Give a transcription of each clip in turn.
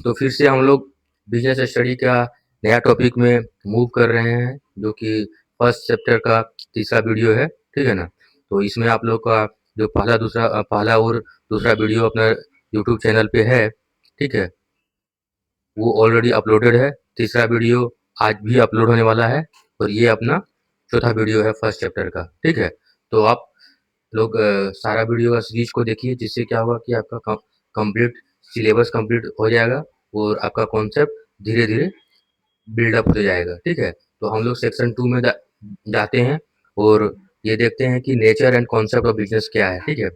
तो फिर से हम लोग बिजनेस स्टडी का नया टॉपिक में मूव कर रहे हैं, जो कि फर्स्ट चैप्टर का तीसरा वीडियो है, ठीक है ना। तो इसमें आप लोग का जो पहला और दूसरा वीडियो अपना यूट्यूब चैनल पे है, ठीक है, वो ऑलरेडी अपलोडेड है। तीसरा वीडियो आज भी अपलोड होने वाला है, और ये अपना चौथा वीडियो है फर्स्ट चैप्टर का, ठीक है। तो आप लोग सारा वीडियो का सीरीज को देखिए, जिससे क्या होगा कि आपका कंप्लीट सिलेबस कंप्लीट हो जाएगा, और आपका कॉन्सेप्ट धीरे धीरे बिल्डअप होते जाएगा, ठीक है। तो हम लोग सेक्शन 2 में जाते हैं, और ये देखते हैं कि nature and concept of business क्या है, ठीक है।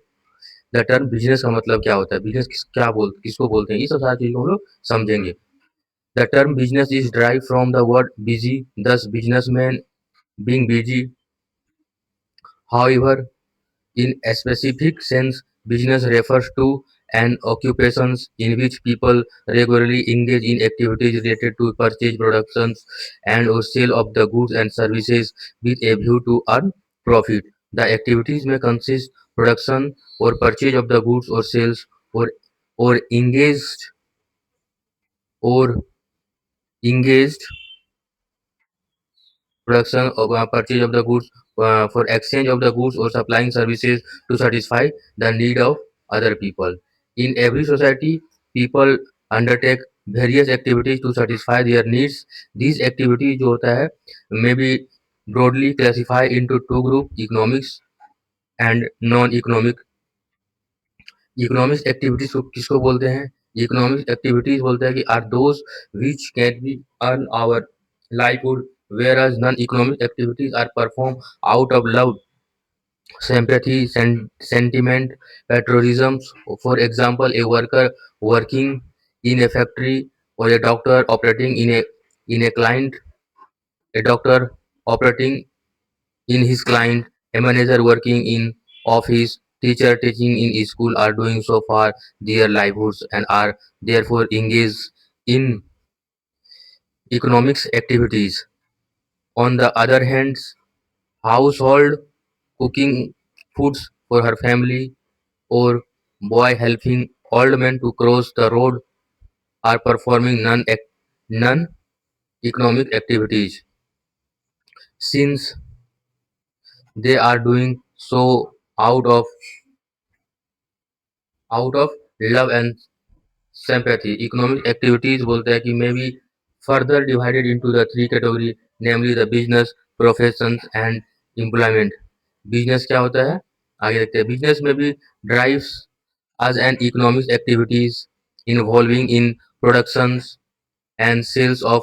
द टर्म बिजनेस का मतलब क्या होता है, बिजनेस किसको बोलते हैं, ये सब सारी चीज़ों को हम लोग समझेंगे। The term business is drive from the word busy, thus businessman being busy. However, in a specific sense, business refers to an occupation in which people regularly engage in activities related to purchase, productions, and or sale of the goods and services with a view to earn profit. The activities may consist production or purchase of the goods or sales, or engaged production or purchase of the goods, for exchange of the goods or supplying services to satisfy the need of other people. In every society, people undertake various activities to satisfy their needs. These activities जो होता है may be broadly classified into two groups: economics and non-economic. Economic activities को किसको बोलते हैं? Economic activities बोलते हैं कि are those which can be earn our livelihood, whereas non-economic activities are performed out of love, sympathy, sentiment, patriotism. For example, a worker working in a factory, or a doctor operating in a client, a doctor operating in his client, a manager working in office, teacher teaching in school are doing so for their livelihoods and are therefore engaged in economics activities. On the other hand, household cooking foods for her family, or boy helping old men to cross the road are performing non-economic activities, since they are doing so out of love and sympathy. Economic activities बोलते हैं कि may be further divided into the three category, namely the business, professions and employment. Business क्या होता है, आगे देखते हैं। Business में भी drives as an economic activities involving in productions and sales of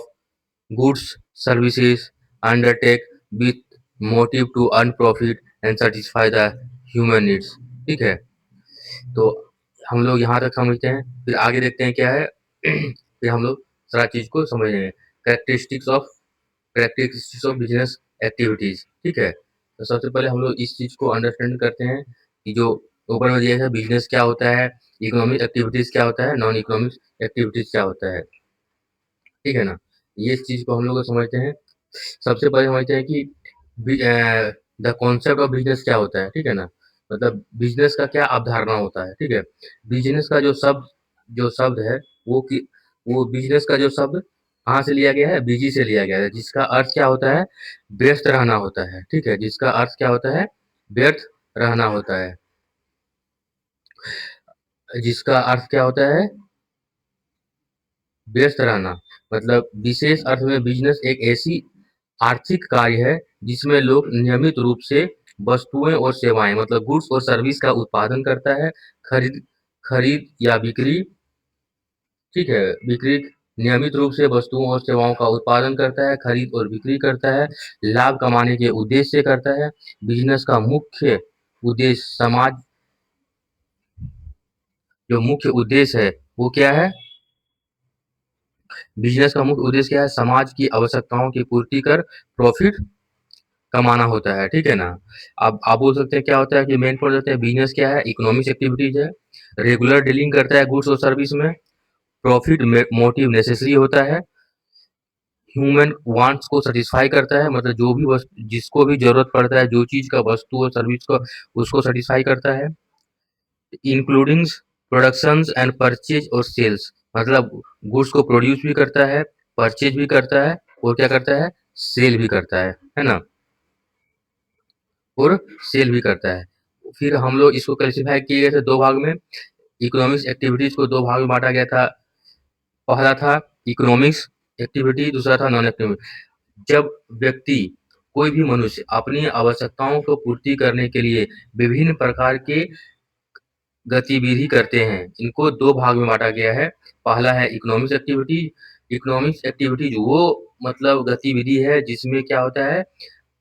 goods, services, undertake with motive to earn profit and satisfy the human needs, ठीक है। तो हम लोग यहाँ तक समझते हैं, फिर आगे देखते हैं क्या है। फिर हम लोग सारा चीज को समझेंगे। कैरेक्टरिस्टिक्स ऑफ बिजनेस एक्टिविटीज, ठीक है। तो सबसे पहले हम लोग इस चीज को अंडरस्टैंड करते हैं कि जो ऊपर में दिया है बिजनेस क्या होता है, इकोनॉमिक एक्टिविटीज क्या होता है, नॉन इकोनॉमिक एक्टिविटीज क्या होता है, ठीक है ना। ये चीज को हम लोग समझते हैं। सबसे पहले समझते हैं कि द कॉन्सेप्ट ऑफ बिजनेस क्या होता है, ठीक है ना। मतलब बिजनेस का क्या अवधारणा होता है, ठीक है। बिजनेस का जो शब्द है, वो बिजनेस का जो शब्द कहाँ से लिया गया है, बिजी से लिया गया है, जिसका अर्थ क्या होता है, व्यस्त रहना होता है, ठीक है। जिसका अर्थ क्या होता है, व्यर्थ रहना होता है। जिसका अर्थ क्या होता है, व्यस्त रहना। मतलब विशेष अर्थ में बिजनेस एक ऐसी आर्थिक कार्य है जिसमें लोग नियमित रूप से वस्तुएं और सेवाएं, मतलब गुड्स और सर्विस का उत्पादन करता है, खरीद खरीद या बिक्री, ठीक है। बिक्री, नियमित रूप से वस्तुओं और सेवाओं का उत्पादन करता है, खरीद और बिक्री करता है, लाभ कमाने के उद्देश्य से करता है। बिजनेस का मुख्य उद्देश्य है वो क्या है, बिजनेस का मुख्य उद्देश्य क्या है, समाज की आवश्यकताओं की पूर्ति कर प्रॉफिट कमाना होता है, ठीक है ना। अब आप बोल सकते हैं क्या होता है कि मेन पॉइंट होता है बिजनेस क्या है, इकोनॉमिक एक्टिविटीज है, रेगुलर डीलिंग करता है गुड्स और सर्विस में, प्रॉफिट मोटिव नेसेसरी होता है, ह्यूमन वांट्स को सेटिस्फाई करता है, मतलब जो भी वस्तु जिसको भी जरूरत पड़ता है, जो चीज का वस्तु और सर्विस को उसको सेटिस्फाई करता है, इंक्लूडिंग प्रोडक्शंस एंड परचेज और सेल्स। मतलब गुड्स को प्रोड्यूस भी करता है, परचेज भी करता है और क्या करता है, सेल भी करता है ना? और सेल भी करता है। फिर हम लोग इसको क्लासिफाई किए गए थे 2 भाग में। इकोनॉमिक्स एक्टिविटीज़ को 2 भाग में बाँटा गया था। पहला था इकोनॉमिक्स एक्टिविटी, दूसरा था नॉन एक्टिविटी। जब व्यक्ति, कोई भी मनुष्य अपनी आवश्यकताओं को पूर्ति करने के लिए विभिन्न प्रकार के गतिविधि करते हैं, इनको 2 भाग में बाँटा गया है। पहला है इकोनॉमिक्स एक्टिविटी। इकोनॉमिक्स एक्टिविटीज़ वो मतलब गतिविधि है जिसमें क्या होता है,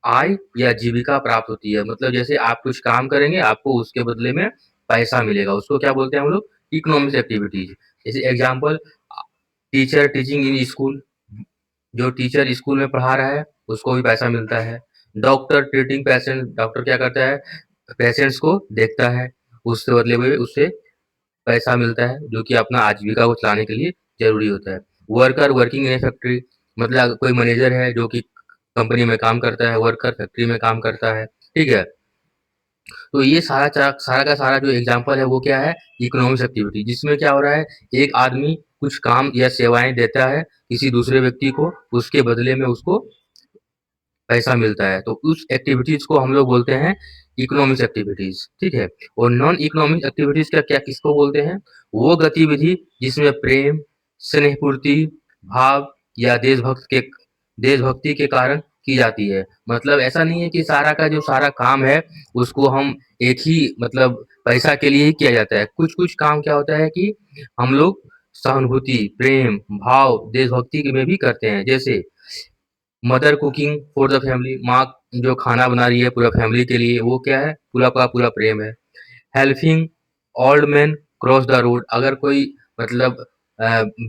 आय या जीविका प्राप्त होती है। मतलब जैसे आप कुछ काम करेंगे, आपको उसके बदले में पैसा मिलेगा, उसको क्या बोलते हैं हम लोग, इकोनॉमिक्स एक्टिविटीज़। जैसे example, teacher teaching in school, जो टीचर स्कूल में पढ़ा रहा है, उसको भी पैसा मिलता है। डॉक्टर ट्रीटिंग पेशेंट, डॉक्टर क्या करता है, पेशेंट्स को देखता है, उसके बदले में उसे पैसा मिलता है, जो कि अपना आजीविका को चलाने के लिए ज़रूरी होता है। Worker working in A factory, मतलब कोई मैनेजर है जो कि कंपनी में काम करता है, वर्कर फैक्ट्री में काम करता है, ठीक है? तो ये सारा का सारा जो एग्ज़ाम्पल है वो क्या है, इकोनॉमिक्स एक्टिविटी, जिसमें क्या हो रहा है, एक आदमी कुछ काम या सेवाएँ देता है किसी दूसरे व्यक्ति को, उसके बदले में उसको पैसा मिलता है। तो उस एक्टिविटीज़ को हम लोग बोलते हैं इकोनॉमिक्स एक्टिविटीज़, ठीक है? और नॉन इकोनॉमिक एक्टिविटीज़ का क्या किसको बोलते हैं? वो गतिविधि जिसमें प्रेम, स्नेहपूर्ति, भाव या देशभक्ति के कारण की जाती है। मतलब ऐसा नहीं है कि सारा का जो सारा काम है, उसको हम एक ही मतलब पैसा के लिए ही किया जाता है। कुछ-कुछ काम क्या होता है कि हम लोग सहानुभूति, प्रेम, भाव, देशभक्ति के में भी करते हैं। जैसे mother cooking for the family, माँ जो खाना बना रही है पूरा फैमिली के लिए, वो क्या है, पूरा का पूरा प्रेम है। Helping old man cross the road, अगर कोई मतलब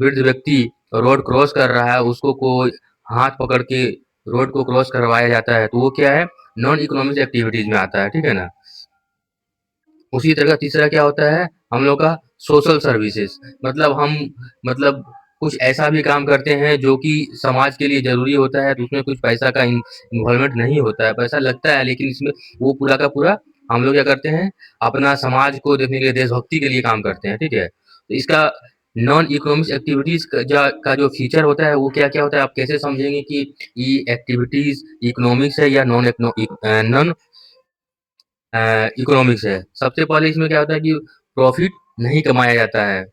वृद्ध व्यक्ति रोड क्रॉस कर रहा है, उसको कोई हाथ पकड़ के रोड को क्रॉस करवाया जाता है, तो वो क्या है, नॉन इकोनॉमिक एक्टिविटीज में आता है, ठीक है ना? उसी तरह का तीसरा क्या होता है, हम लोग का सोशल सर्विसेज, मतलब हम मतलब कुछ ऐसा भी काम करते हैं जो कि समाज के लिए ज़रूरी होता है, तो उसमें कुछ पैसा का इन्वॉल्वमेंट नहीं होता है, पैसा लगता है लेकिन इसमें वो पूरा का पूरा हम लोग क्या करते हैं, अपना समाज को देखने के लिए, देशभक्ति के लिए काम करते हैं, ठीक है? तो इसका नॉन इकोनॉमिक एक्टिविटीज़ का जो फीचर होता है, वो क्या-क्या होता है, आप कैसे समझेंगे कि ये एक्टिविटीज़ इकोनॉमिक्स है या नॉन इकोनॉमिक्स है? सबसे पहले इसमें क्या होता है कि प्रॉफ़िट नहीं कमाया जाता है।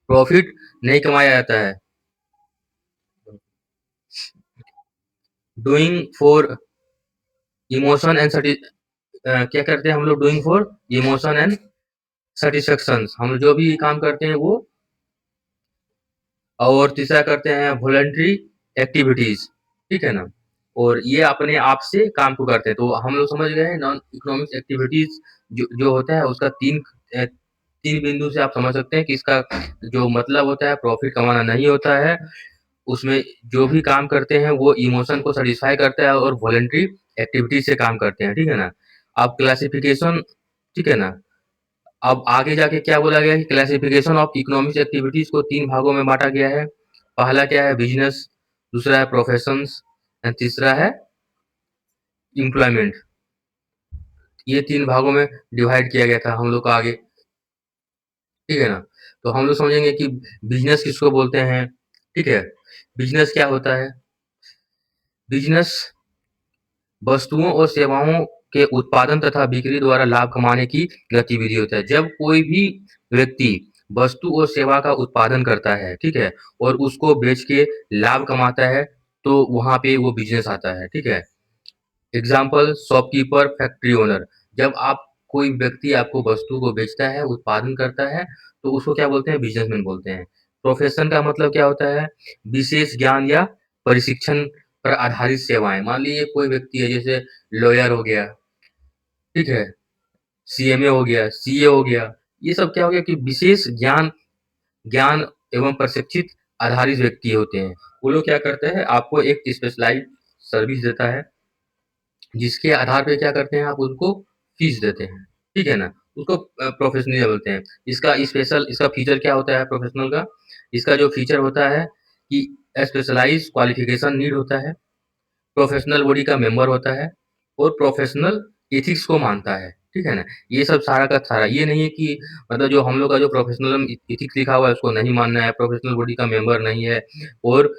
प्रॉफ़िट नहीं कमाया जाता है। डूइंग फॉर इमोशन एंड क्या करते हैं हम लोग, डूइंग फॉर इमोशन एंड सैटिस्फैक्शंस, हम जो भी काम करते हैं वो, और तीसरा करते हैं वॉलंटरी एक्टिविटीज़, ठीक है ना? और ये अपने आप से काम को करते हैं। तो हम लोग समझ गए नॉन इकोनॉमिक एक्टिविटीज़ जो जो होता है उसका 3 बिंदु से आप समझ सकते हैं कि इसका जो मतलब होता है प्रॉफ़िट कमाना नहीं होता है। उसमें जो भी काम करते हैं वो इमोशन को सैटिस्फाई करता है और वॉलंटरी एक्टिविटी से काम करते हैं, ठीक है ना? अब क्लासिफिकेशन, ठीक है ना? अब आगे जाके क्या बोला गया है कि क्लासिफिकेशन ऑफ इकोनॉमिक एक्टिविटीज़ को 3 भागों में बाँटा गया है। पहला क्या है, बिज़नेस, दूसरा है प्रोफ़ेशंस एंड तीसरा है एम्प्लॉयमेंट। ये 3 भागों में डिवाइड किया गया था हम लोग को आगे, ठीक है ना? तो हम लोग समझेंगे कि बिज़नेस किसको बोलते हैं, ठीक है? बिज़नेस क्या होता है? बिज़नेस वस्तुओं और सेवाओं के उत्पादन तथा बिक्री द्वारा लाभ कमाने की गतिविधि होता है। जब कोई भी व्यक्ति वस्तु और सेवा का उत्पादन करता है, ठीक है? और उसको बेच के लाभ कमाता है, तो वहाँ पे वो बिज़नेस आता है, ठीक है? एग्ज़ाम्पल, शॉपकीपर, फैक्ट्री ओनर, जब आप कोई व्यक्ति आपको वस्तु को बेचता है, उत्पादन करता है, तो उसको क्या बोलते हैं? बिज़नेसमैन बोलते हैं। प्रोफ़ेशन का मतलब क्या होता है? विशेष ज्ञान या प्रशिक्षण पर आधारित सेवाएँ। मान लीजिए कोई व्यक्ति है, जैसे लॉयर हो गया, ठीक है? सीएमए हो गया, सीए हो गया, ये सब क्या हो गया कि विशेष ज्ञान ज्ञान एवं प्रशिक्षित आधारित व्यक्ति होते हैं। वो लोग क्या करते हैं, आपको एक स्पेशलाइज़्ड सर्विस देता है, जिसके आधार पे क्या करते हैं, आप उनको फीस देते हैं, ठीक है ना? उसको प्रोफ़ेशनल बोलते हैं। इसका फीचर क्या होता है प्रोफ़ेशनल का? इसका जो फीचर होता है कि स्पेशलाइज़्ड क्वालिफ़िकेशन नीड होता है, प्रोफ़ेशनल बॉडी का मेंबर होता है और प्रोफ़ेशनल एथिक्स को मानता है, ठीक है ना? ये सब सारा का सारा, ये नहीं है कि मतलब जो हम लोग का जो प्रोफ़ेशनलिज़्म एथिक्स लिखा हुआ है उसको नहीं मानना है, प्रोफ़ेशनल बॉडी का मेंबर नहीं है और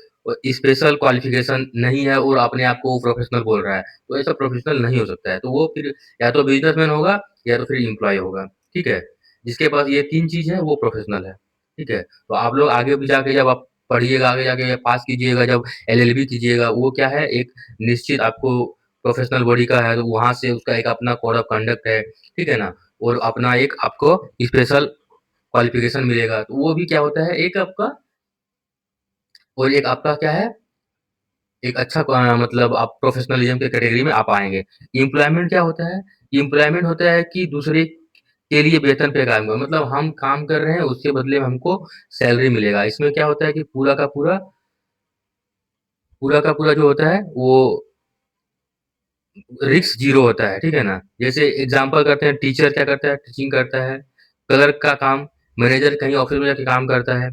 स्पेशल क्वालिफ़िकेशन नहीं है और अपने आप को प्रोफ़ेशनल बोल रहा है, तो ऐसा प्रोफ़ेशनल नहीं हो सकता है। तो वो फिर या तो बिज़नेसमैन होगा या तो फिर एम्प्लॉयी होगा, ठीक है? जिसके पास ये 3 चीज़ है वो प्रोफ़ेशनल है, ठीक है? तो आप लोग आगे भी जाके जब आप पढ़िएगा, आगे जाके पास कीजिएगा, जब एलएलबी कीजिएगा, वो क्या है एक निश्चित आपको प्रोफ़ेशनल बॉडी का है, तो वहाँ से उसका एक अपना कोड ऑफ कंडक्ट है, ठीक है ना? और अपना एक आपको स्पेशल क्वालिफ़िकेशन मिलेगा, तो वो भी क्या होता है एक आपका और एक आपका क्या है, एक अच्छा मतलब आप प्रोफ़ेशनलिज़्म के कैटेगरी में आप आएँगे। एम्प्लॉयमेंट क्या होता है? एम्प्लॉयमेंट होता है कि दूसरे के लिए वेतन पे काम करो, मतलब हम काम कर रहे हैं, उसके बदले में हमको सैलरी मिलेगा। इसमें क्या होता है कि पूरा का पूरा जो होता है, वो रिस्क ज़ीरो होता है, ठीक है ना? जैसे एग्ज़ाम्पल करते हैं, टीचर क्या करता है? टीचिंग करता है, क्लर्क का काम, मैनेजर कहीं ऑफ़िस में जाके काम करता है।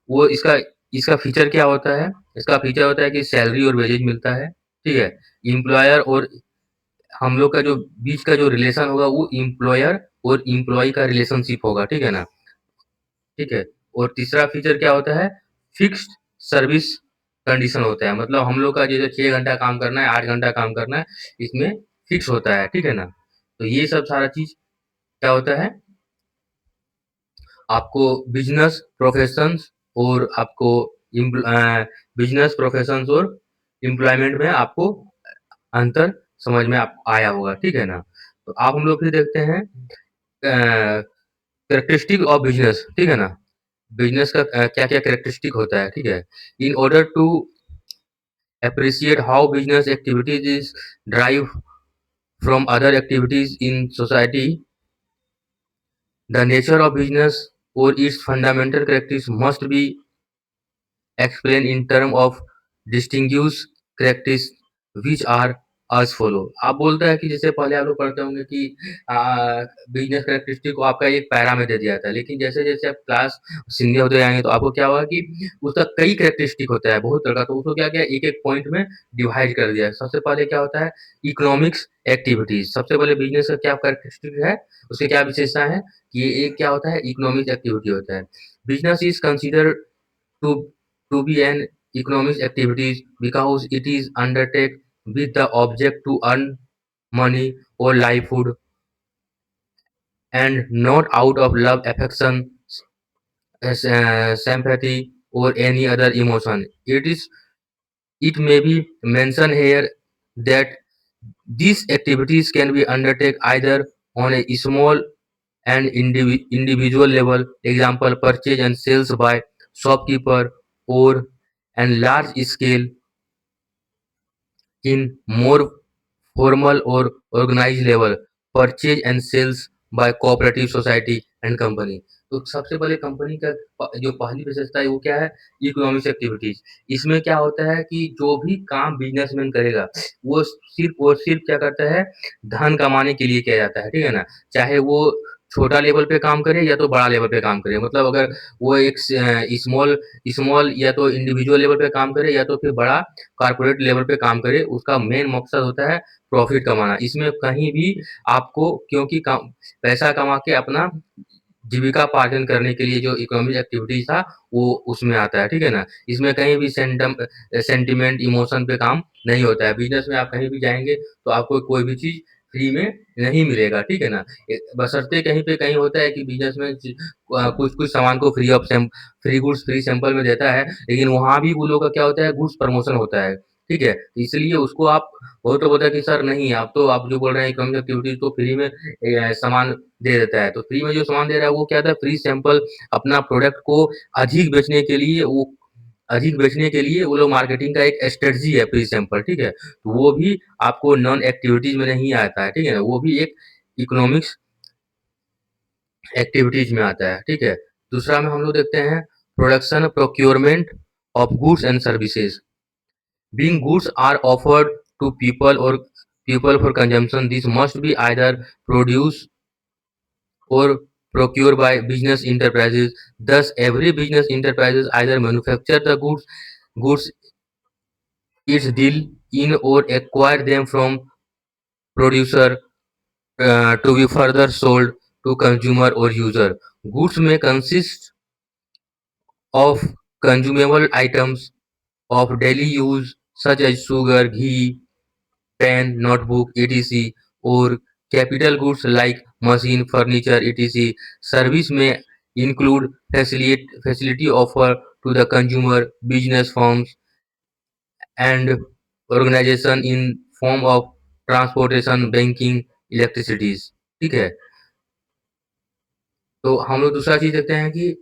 वो इसका इसका फ़ीचर क्या होता है? इसका फ़ीचर होता है कि सैलरी और वेजेज मिलता है, ठीक है? एम्प्लॉयर और हम लोग का जो बीच का जो रिलेशन होगा, वो एम्प्लॉयर और एम्प्लॉयी का रिलेशनशिप होगा, ठीक है ना? ठीक है? और तीसरा फ़ीचर क्या होता है? फ़िक्स्ड सर्विस कंडीशन होता है, मतलब हम लोग का जैसे 6 घंटा काम करना है, 8 घंटा काम करना है, इसमें फ़िक्स होता है, ठीक है ना? तो ये सब सारा चीज़ क्या होता है, आपको बिज़नेस प्रोफ़ेशंस और आपको बिज़नेस प्रोफ़ेशंस और एम्प्लॉयमेंट में आपको अंतर समझ में आप आया होगा, ठीक है ना? तो आप हम लोग फिर देखते हैं कैरेक्टरिस्टिक ऑफ बिज़नेस, ठीक है ना? बिज़नेस का क्या-क्या कैरेक्टरिस्टिक होता है, ठीक है? In order to appreciate how business activities is derived from other activities in society, the nature of business or its fundamental characteristics must be explained in terms of distinguished characteristics which are as follow। आप बोलता है कि जैसे पहले आप लोग पढ़ते होंगे कि बिजनेस कैरेक्टरिस्टिक को आपका एक पैरा में दे दिया था, लेकिन जैसे-जैसे आप क्लास सीनियर होते जाएँगे तो आपको क्या होगा कि उसका कई कैरेक्टरिस्टिक होता है, बहुत तरह का, तो उसको क्या किया एक-एक पॉइंट में डिवाइड कर दिया है। सबसे पहले क्या होता है इकोनॉमिक्स एक्टिविटीज़, सबसे पहले बिजनेस का क्या कैरेक्टरिस्टिक है, उसकी क्या विशेषता है कि ये एक क्या होता है इकोनॉमिक एक्टिविटी होता है। Business is considered to to be an economic activities because it is undertake with the object to earn money or livelihood and not out of love, affection, sympathy or any other emotion. It may be mentioned here that these activities can be undertaken either on a small and individual level, example purchase and sales by shopkeeper, or and large scale in more formal or organized level, purchase and sales by cooperative society and company। तो सबसे पहले company का जो पहली विशेषता है वो क्या है इकोनॉमिक्स एक्टिविटीज। इसमें क्या होता है कि जो भी काम बिजनेसमैन करेगा वो सिर्फ और सिर्फ क्या करता है धन कमाने के लिए किया जाता है, ठीक है ना? चाहे वो छोटा लेवल पे काम करे या तो बड़ा लेवल पे काम करे, मतलब अगर वो एक स्मॉल स्मॉल या तो इंडिविजुअल लेवल पे काम करे या तो फिर बड़ा कॉर्पोरेट लेवल पे काम करे, उसका मेन मकसद होता है प्रॉफ़िट कमाना। इसमें कहीं भी आपको क्योंकि काम पैसा कमा के अपना जीविकापार्जन करने के लिए जो इकोनॉमिक एक्टिविटीज़ था, वो उसमें आता है, ठीक है ना? इसमें कहीं भी सेंटिमेंट, इमोशन पे काम नहीं होता है। बिज़नेस में आप कहीं भी जाएँगे, तो आपको कोई भी चीज़ फ्री में नहीं मिलेगा, ठीक है ना? बशर्ते कहीं पे कहीं होता है कि बिज़नेस में कुछ-कुछ सामान को फ्री गुड्स, फ्री सैंपल में देता है, लेकिन वहाँ भी वो लोग का क्या होता है, गुड्स प्रमोशन होता है, ठीक है? इसलिए उसको आप वो तो बोलता है कि सर नहीं, आप जो बोल रहे हैं इकोनॉमिक एक्टिविटीज़ तो फ्री में सामान दे देता है। तो फ्री में जो सामान दे रहा है वो क्या था फ्री सैंपल अपना प्रोडक्ट को अधिक बेचने के लिए वो लोग मार्केटिंग का एक स्ट्रेटजी है फ्री सैंपल, ठीक है? तो वो भी आपको नॉन एक्टिविटीज़ में नहीं आता है, ठीक है? वो भी एक इकोनॉमिक्स एक्टिविटीज़ में आता है, ठीक है? दूसरा में हम लोग देखते हैं production procurement of goods and services. Being goods are offered to people for consumption, these must be either produced or procured by business enterprises. Thus, every business enterprises either manufacture the goods its deal in or acquire them from producer. to be further sold to consumer or user. Goods may consist of consumable items of daily use such as sugar, ghee, pen, notebook, etc. or capital goods like machine, furniture, etc. Service may include facility offer to the consumer, business firms and organization in form of transportation, banking, electricities. ठीक है, तो हम लोग दूसरा चीज देखते हैं कि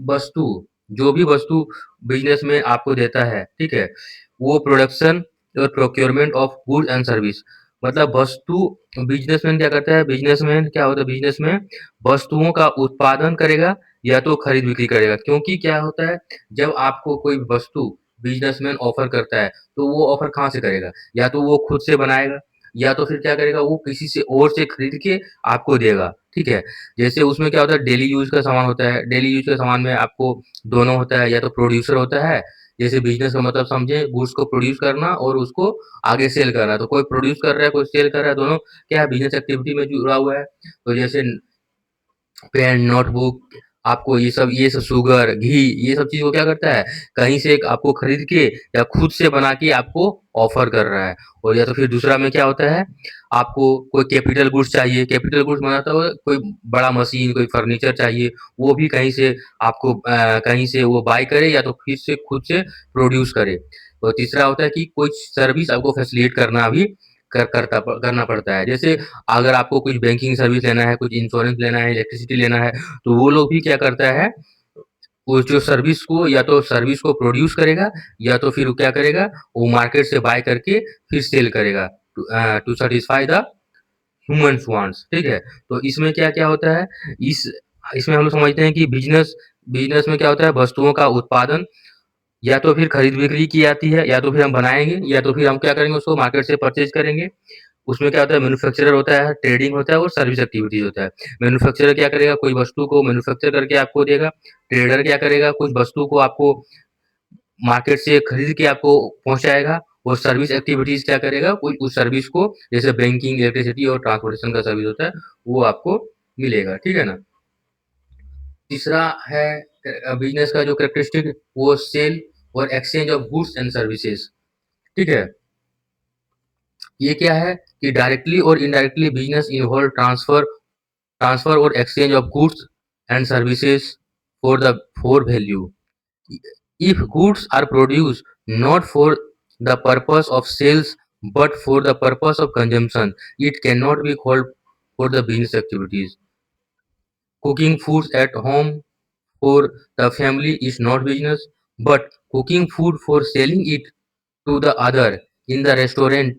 वस्तु जो भी वस्तु बिजनेस में आपको देता है, ठीक है, वो प्रोडक्शन और procurement of good and service, मतलब वस्तु, बिजनेसमैन क्या करता है, बिजनेसमैन क्या होता है, बिजनेस में वस्तुओं का उत्पादन करेगा या तो खरीद बिक्री करेगा, क्योंकि क्या होता है, जब आपको कोई वस्तु बिजनेसमैन ऑफर करता है तो वो ऑफर कहाँ से करेगा, या तो वो खुद से बनाएगा या तो फिर क्या करेगा, वो किसी से और से खरीद के आपको देगा, ठीक है। जैसे उसमें क्या होता है, डेली यूज का सामान होता है, डेली यूज के सामान में आपको दोनों होता है, या तो प्रोड्यूसर होता है, जैसे बिजनेस का मतलब समझे गुड्स को प्रोड्यूस करना और उसको आगे सेल करना, तो कोई प्रोड्यूस कर रहा है कोई सेल कर रहा है, दोनों क्या है, बिजनेस एक्टिविटी में जुड़ा हुआ है। तो जैसे पेन, नोटबुक, आपको ये सब शुगर, घी, ये सब चीज़ वो क्या करता है, कहीं से आपको खरीद के या खुद से बना के आपको ऑफर कर रहा है। और या तो फिर दूसरा में क्या होता है, आपको कोई कैपिटल गुड्स चाहिए, कैपिटल गुड्स बनाता हुआ कोई बड़ा मशीन, कोई फर्नीचर चाहिए, वो भी कहीं से आपको कहीं से वो बाय करे या तो फिर से खुद से प्रोड्यूस करे। और तीसरा होता है कि कोई सर्विस आपको फैसिलिटेट करना भी करना पड़ता है। जैसे अगर आपको कुछ बैंकिंग सर्विस लेना है, कुछ इंश्योरेंस लेना है, इलेक्ट्रिसिटी लेना है, तो वो लोग भी क्या करता है, वो जो सर्विस को या तो सर्विस को प्रोड्यूस करेगा या तो फिर वो क्या करेगा, वो मार्केट से बाय करके फिर सेल करेगा to satisfy the humans wants, ठीक है। तो इसमें क्या-क्या होता है, इस इसमें हम लोग समझते हैं कि बिज़नेस बिज़नेस में क्या होता है, वस्तुओं का उत्पादन या तो फिर खरीद-बिक्री की जाती है, या तो फिर हम बनाएँगे, या तो फिर हम क्या करेंगे, उसको मार्केट से परचेज़ करेंगे। उसमें क्या होता है, मैन्युफैक्चरर होता है, ट्रेडिंग होता है और सर्विस एक्टिविटीज़ होता है। मैन्युफैक्चरर क्या करेगा, कोई वस्तु को मैन्युफैक्चर करके आपको देगा, ट्रेडर क्या करेगा, कुछ वस्तु को आपको मार्केट से खरीद के आपको पहुँचाएगा, और सर्विस एक्टिविटीज़ क्या करेगा, कोई उस सर्विस को, जैसे बैंकिंग, इलेक्ट्रिसिटी और ट्रांसपोर्टेशन का सर्विस होता है, वो आपको मिलेगा, ठीक है ना? तीसरा है बिज़नेस का जो कैरेक्टरिस्टिक, वो सेल और exchange of goods and services, ठीक है? ये क्या है कि डायरेक्टली और इनडायरेक्टली बिज़नेस इन्वॉल्व ट्रांसफर और exchange of goods and services for value. If goods are produced not for the purpose of sales but for the purpose of consumption, it cannot be called for the business activities. Cooking foods at home for the family is not business, but cooking food for selling it to the other in the restaurant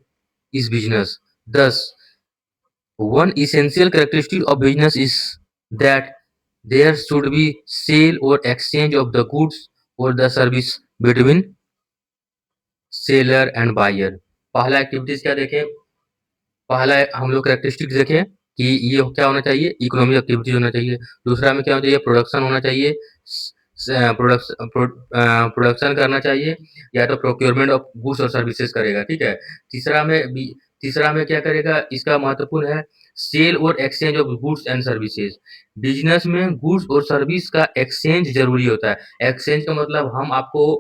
is business. Thus, one essential characteristic of business is that there should be sale or exchange of the goods or the service between seller and buyer. पहला activities क्या देखें, पहला हम लोग characteristics देखें कि ये क्या होना चाहिए, इकोनॉमिक एक्टिविटीज होना चाहिए। दूसरा में क्या होना चाहिए, प्रोडक्शन होना चाहिए, प्रोडक्शन करना चाहिए, या तो प्रोक्योरमेंट ऑफ गुड्स और सर्विसेज करेगा, ठीक है। तीसरा में क्या करेगा, इसका महत्वपूर्ण है सेल और exchange of goods and services. Business में गुड्स और सर्विस का एक्सचेंज जरूरी होता है। एक्सचेंज का मतलब हम आपको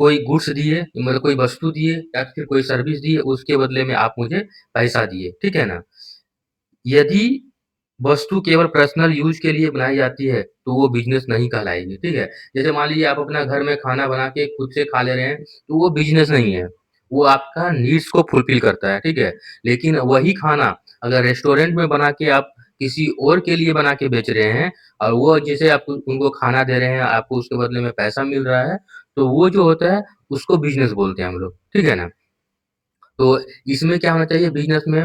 कोई गुड्स दिए, मतलब कोई वस्तु दिए या फिर कोई सर्विस दिए, उसके बदले में आप मुझे पैसा दिए, ठीक है ना। यदि वस्तु केवल पर्सनल यूज के लिए बनाई जाती है तो वो बिजनेस नहीं कहलाएगी, ठीक है। जैसे मान लीजिए आप अपना घर में खाना बना के खुद से खा ले रहे हैं, तो वो बिजनेस नहीं है, वो आपका नीड्स को फुलफिल करता है, ठीक है। लेकिन वही खाना अगर रेस्टोरेंट में बना के आप किसी और के लिए बना के बेच रहे हैं, और वो जैसे आप उनको खाना दे रहे हैं, आपको उसके बदले में पैसा मिल रहा है, तो वो जो होता है उसको बिजनेस बोलते हैं हम लोग, ठीक है ना। तो इसमें क्या होना चाहिए, बिजनेस में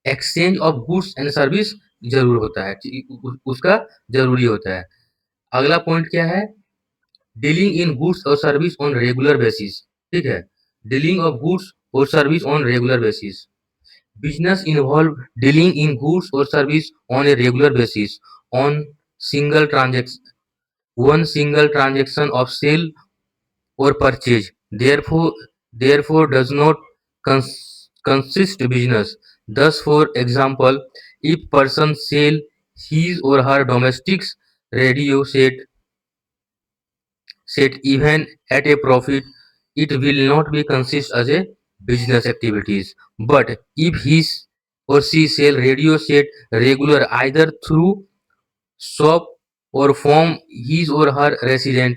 exchange of goods and service ज़रूर होता है, उसका ज़रूरी होता है। अगला पॉइंट क्या है, डीलिंग इन गुड्स और सर्विस ऑन रेगुलर बेसिस, ठीक है। डीलिंग ऑफ गुड्स और service on regular basis. Business involve dealing in goods और service on a regular basis on single transaction one single transaction of sale or purchase. Therefore does not consist business. Thus, for example, if person sell his or her domestic radio set even at a profit, it will not be considered as a business activities. But if his or she sell radio set regular either through shop or from his or her resident,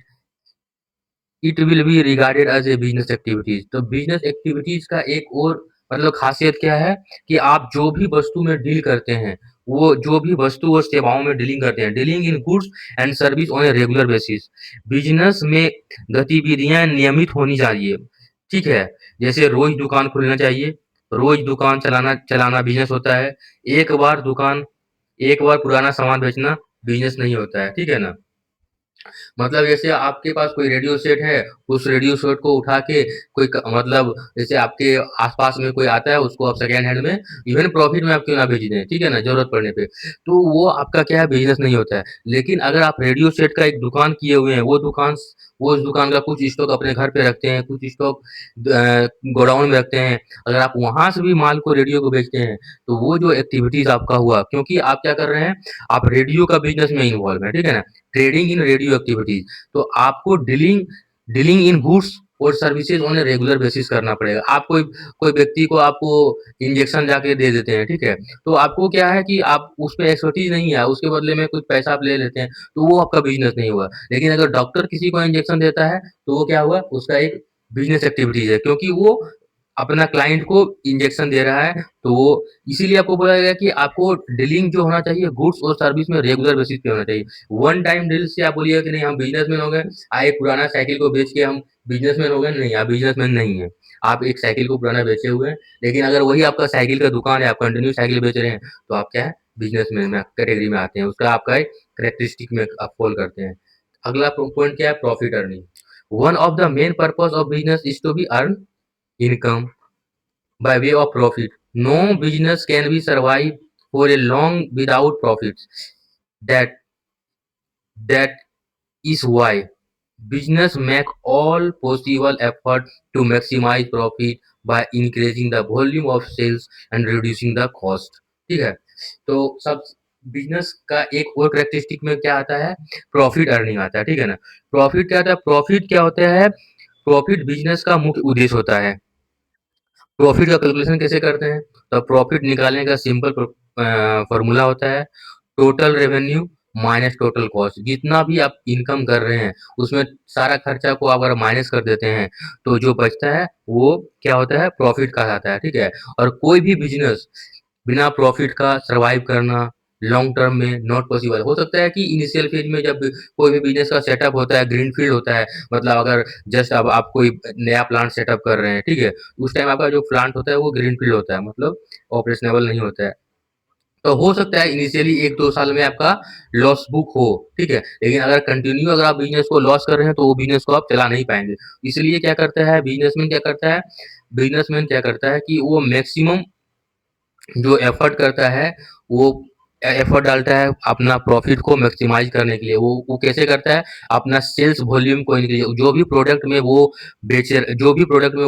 it will be regarded as a business activities. तो business activities का एक और मतलब खासियत क्या है कि आप जो भी वस्तु में डील करते हैं, वो जो भी वस्तु और सेवाओं में डीलिंग करते हैं, dealing in goods and service on a regular basis. Business में गतिविधियां नियमित होनी चाहिए, ठीक है। जैसे रोज दुकान खुलना चाहिए, रोज दुकान चलाना चलाना बिजनेस होता है। एक बार पुराना सामान बेचना बिजनेस नहीं होता है, ठीक है ना। मतलब जैसे आपके पास कोई रेडियो सेट है, उस रेडियो सेट को उठा के मतलब जैसे आपके आस-पास में कोई आता है, उसको आप सेकंड हैंड में इवन प्रॉफिट में आप क्यों ना बेच दें, ठीक है ना? ज़रूरत पड़ने पे। तो वो आपका क्या है, बिज़नेस नहीं होता है। लेकिन अगर आप रेडियो सेट का एक दुकान किए हुए हैं, वो उस दुकान का कुछ स्टॉक अपने घर पे रखते हैं, कुछ स्टॉक गोडाउन में रखते हैं। अगर आप वहाँ से भी माल को रेडियो को बेचते हैं, तो वो जो एक्टिविटीज़ आपका हुआ, क्योंकि आप क्या कर रहे हैं, आप रेडियो का बिज़नेस में इन्वॉल्व हैं, ठीक है ना? Trading in radio activities. तो आपको डीलिंग डीलिंग इन गुड्स और services on a regular basis करना पड़ेगा। आप कोई कोई व्यक्ति को आपको इंजेक्शन जाके दे देते हैं, ठीक है। तो आपको क्या है कि आप उस पे एक्सपर्टीज नहीं है, उसके बदले में कुछ पैसा आप ले लेते हैं, तो वो आपका बिजनेस नहीं हुआ। लेकिन अगर डॉक्टर किसी को इंजेक्शन देता है, तो वो क्या हुआ, उसका एक बिजनेस एक्टिविटीज है, क्योंकि वो अपना क्लाइंट को इंजेक्शन दे रहा है। तो वो इसीलिए आपको बोला गया कि आपको डीलिंग जो होना चाहिए गुड्स और सर्विस में रेगुलर बेसिस पे होना चाहिए। वन टाइम डील से आप बोलिएगा कि नहीं हम बिजनेसमैन हो गए, एक पुराना साइकिल को बेच के हम बिजनेसमैन हो गए, नहीं, आप बिजनेसमैन नहीं है। आप एक साइकिल को पुराना बेचे हुए हैं, लेकिन अगर वही आपका साइकिल का दुकान है, आप कंटिन्यू साइकिल बेच रहे हैं, तो आप क्या है, बिजनेसमैन में कैटेगरी में आते हैं। उसका आपका एक करेक्टरिस्टिक में आप फॉल करते हैं। अगला पॉइंट क्या है, profit earning. One of the main purpose of business is to be earn income by way of profit. No business can be survive for a long without profits. That that is why business make all possible effort to maximize profit by increasing the volume of sales and reducing the cost. ठीक है, तो सब business का एक और characteristic में क्या आता है, प्रॉफिट अर्निंग आता है, ठीक है ना। प्रॉफिट क्या आता है, प्रॉफिट क्या होता है, प्रॉफिट बिजनेस का मुख्य उद्देश्य होता है। प्रॉफिट का कैलकुलेशन कैसे करते हैं, तो प्रॉफिट निकालने का सिंपल फॉर्मूला होता है, total revenue minus total cost. जितना भी आप इनकम कर रहे हैं, उसमें सारा खर्चा को अगर माइनस कर देते हैं, तो जो बचता है वो क्या होता है, प्रॉफिट कहलाता है, ठीक है। और कोई भी बिजनेस बिना प्रॉफिट का सर्वाइव करना लॉन्ग टर्म में नॉट पॉसिबल। हो सकता है कि इनिशियल फेज में जब कोई भी बिजनेस का सेटअप होता है, ग्रीन फील्ड होता है, मतलब अगर जस्ट अब आप कोई नया प्लांट सेटअप कर रहे हैं, ठीक है, उस टाइम आपका जो प्लांट होता है वो ग्रीन फील्ड होता है, मतलब ऑपरेशनेबल नहीं होता है। तो हो सकता है इनिशियली 1-2 साल में आपका लॉस बुक हो, ठीक है। लेकिन अगर कंटिन्यू अगर आप बिजनेस को लॉस कर रहे हैं, तो वो बिजनेस को आप चला नहीं पाएंगे। इसलिए क्या करता है बिजनेसमैन, क्या करता है बिजनेसमैन, क्या करता है कि वो मैक्सिमम जो एफर्ट करता है, वो एफर्ट डालता है अपना प्रॉफिट को मैक्सिमाइज करने के लिए। वो कैसे करता है, अपना सेल्स वॉल्यूम को इंक्रीज, जो भी प्रोडक्ट में वो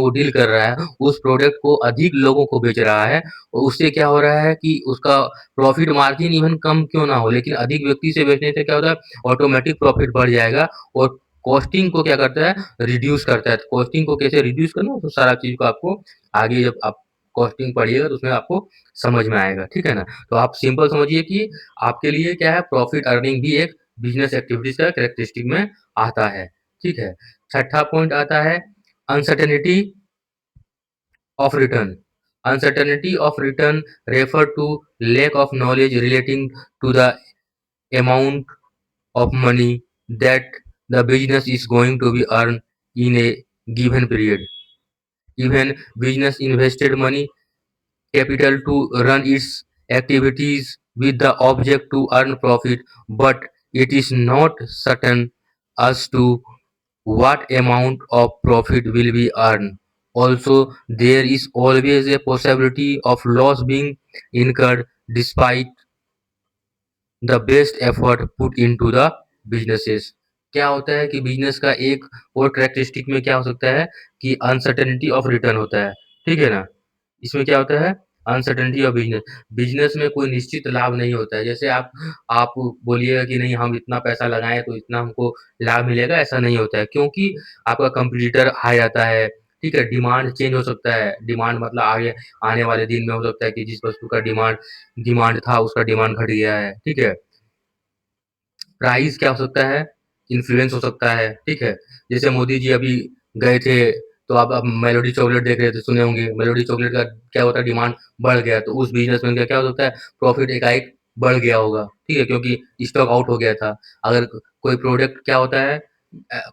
डील कर रहा है, उस प्रोडक्ट को अधिक लोगों को बेच रहा है। और उससे क्या हो रहा है कि उसका प्रॉफिट मार्जिन इवन कम क्यों ना हो, लेकिन अधिक व्यक्ति से बेचने से क्या होता है, ऑटोमेटिक प्रॉफिट बढ़ जाएगा। और कॉस्टिंग को क्या करता है, रिड्यूस करता है। कॉस्टिंग को कैसे रिड्यूस करना, तो सारा चीज को आपको आगे जब आप कॉस्टिंग पढ़िएगा तो उसमें आपको समझ में आएगा, ठीक है ना। तो आप सिंपल समझिए कि आपके लिए क्या है, प्रॉफिट अर्निंग भी एक बिजनेस एक्टिविटीज का कैरेक्टरिस्टिक में आता है, ठीक है। छठा पॉइंट आता है uncertainty of return. Uncertainty of return refer to lack of knowledge relating to the amount of money that the business is going to be earned in a given period. Even business invested money capital to run its activities with the object to earn profit, but it is not certain as to what amount of profit will be earned. Also, there is always a possibility of loss being incurred despite the best effort put into the businesses. क्या होता है कि business का एक और characteristic में क्या हो सकता है कि अनसर्टेनिटी ऑफ रिटर्न होता है, ठीक है ना। इसमें क्या होता है, अनसर्टेनिटी ऑफ बिजनेस, बिजनेस में कोई निश्चित लाभ नहीं होता है। जैसे आप बोलिएगा कि नहीं हम इतना पैसा लगाएँ तो इतना हमको लाभ मिलेगा, ऐसा नहीं होता है क्योंकि आपका कंपटीटर आ जाता है, ठीक है? डिमांड चेंज हो सकता है, डिमांड मतलब आगे आने वाले दिन में हो सकता है कि जिस वस्तु का डिमांड डिमांड था उसका डिमांड घट गया है, ठीक है? प्राइस क्या हो सकता है? इन्फ्लुएंस हो सकता है, ठीक है? जैसे मोदी जी अभी गए थे, तो आप मेलोडी चॉकलेट देख रहे थे, सुने होंगे, मेलोडी चॉकलेट का क्या होता है डिमांड बढ़ गया, तो उस बिज़नेसमैन का क्या हो सकता है प्रॉफिट एकाएक बढ़ गया होगा, ठीक है? क्योंकि स्टॉक आउट हो गया था। अगर कोई प्रोडक्ट क्या होता है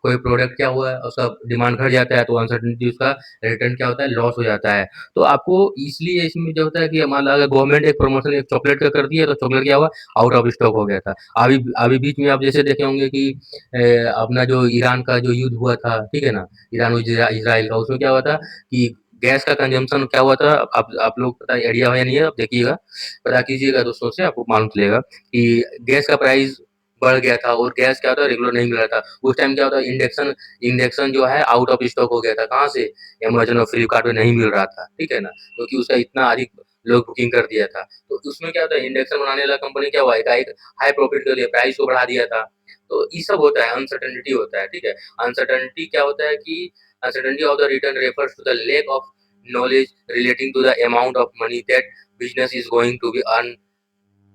कोई प्रोडक्ट क्या हुआ है उसका डिमांड घट जाता है तो अनसर्टेनिटी उसका रिटर्न क्या होता है लॉस हो जाता है। तो आपको इसलिए इसमें जो होता है कि मान लो अगर गवर्नमेंट एक प्रमोशन एक चॉकलेट का कर दिया तो चॉकलेट क्या हुआ आउट ऑफ स्टॉक हो गया था। अभी अभी बीच में आप जैसे देखे होंगे कि अपना जो ईरान का जो युद्ध हुआ था, ठीक है ना? ईरान और इज़राइल का उसमें क्या हुआ था कि गैस का कंजम्पशन क्या हुआ था आप लोग पता आइडिया है या नहीं है आप देखिएगा, पता कीजिएगा दोस्तों से आपको मालूम चलेगा कि गैस का प्राइस बढ़ गया था और गैस क्या होता है रेगुलर नहीं मिल रहा था। उस टाइम क्या होता है इंडक्शन इंडक्शन जो है आउट ऑफ स्टॉक हो गया था। कहाँ से? अमेज़न और फ्लिपकार्ट पे नहीं मिल रहा था, ठीक है ना? क्योंकि उसका इतना अधिक लोग बुकिंग कर दिया था। तो उसमें क्या होता है इंडक्शन बनाने वाला कंपनी क्या हुआ एकाएक हाई प्रॉफिट के लिए प्राइस को बढ़ा दिया था। तो ये सब होता है अनसर्टेनिटी होता है, ठीक है? अनसर्टेनिटी क्या होता है कि uncertainty of the return refers to the lack of knowledge relating to the amount of money that business is going to be earned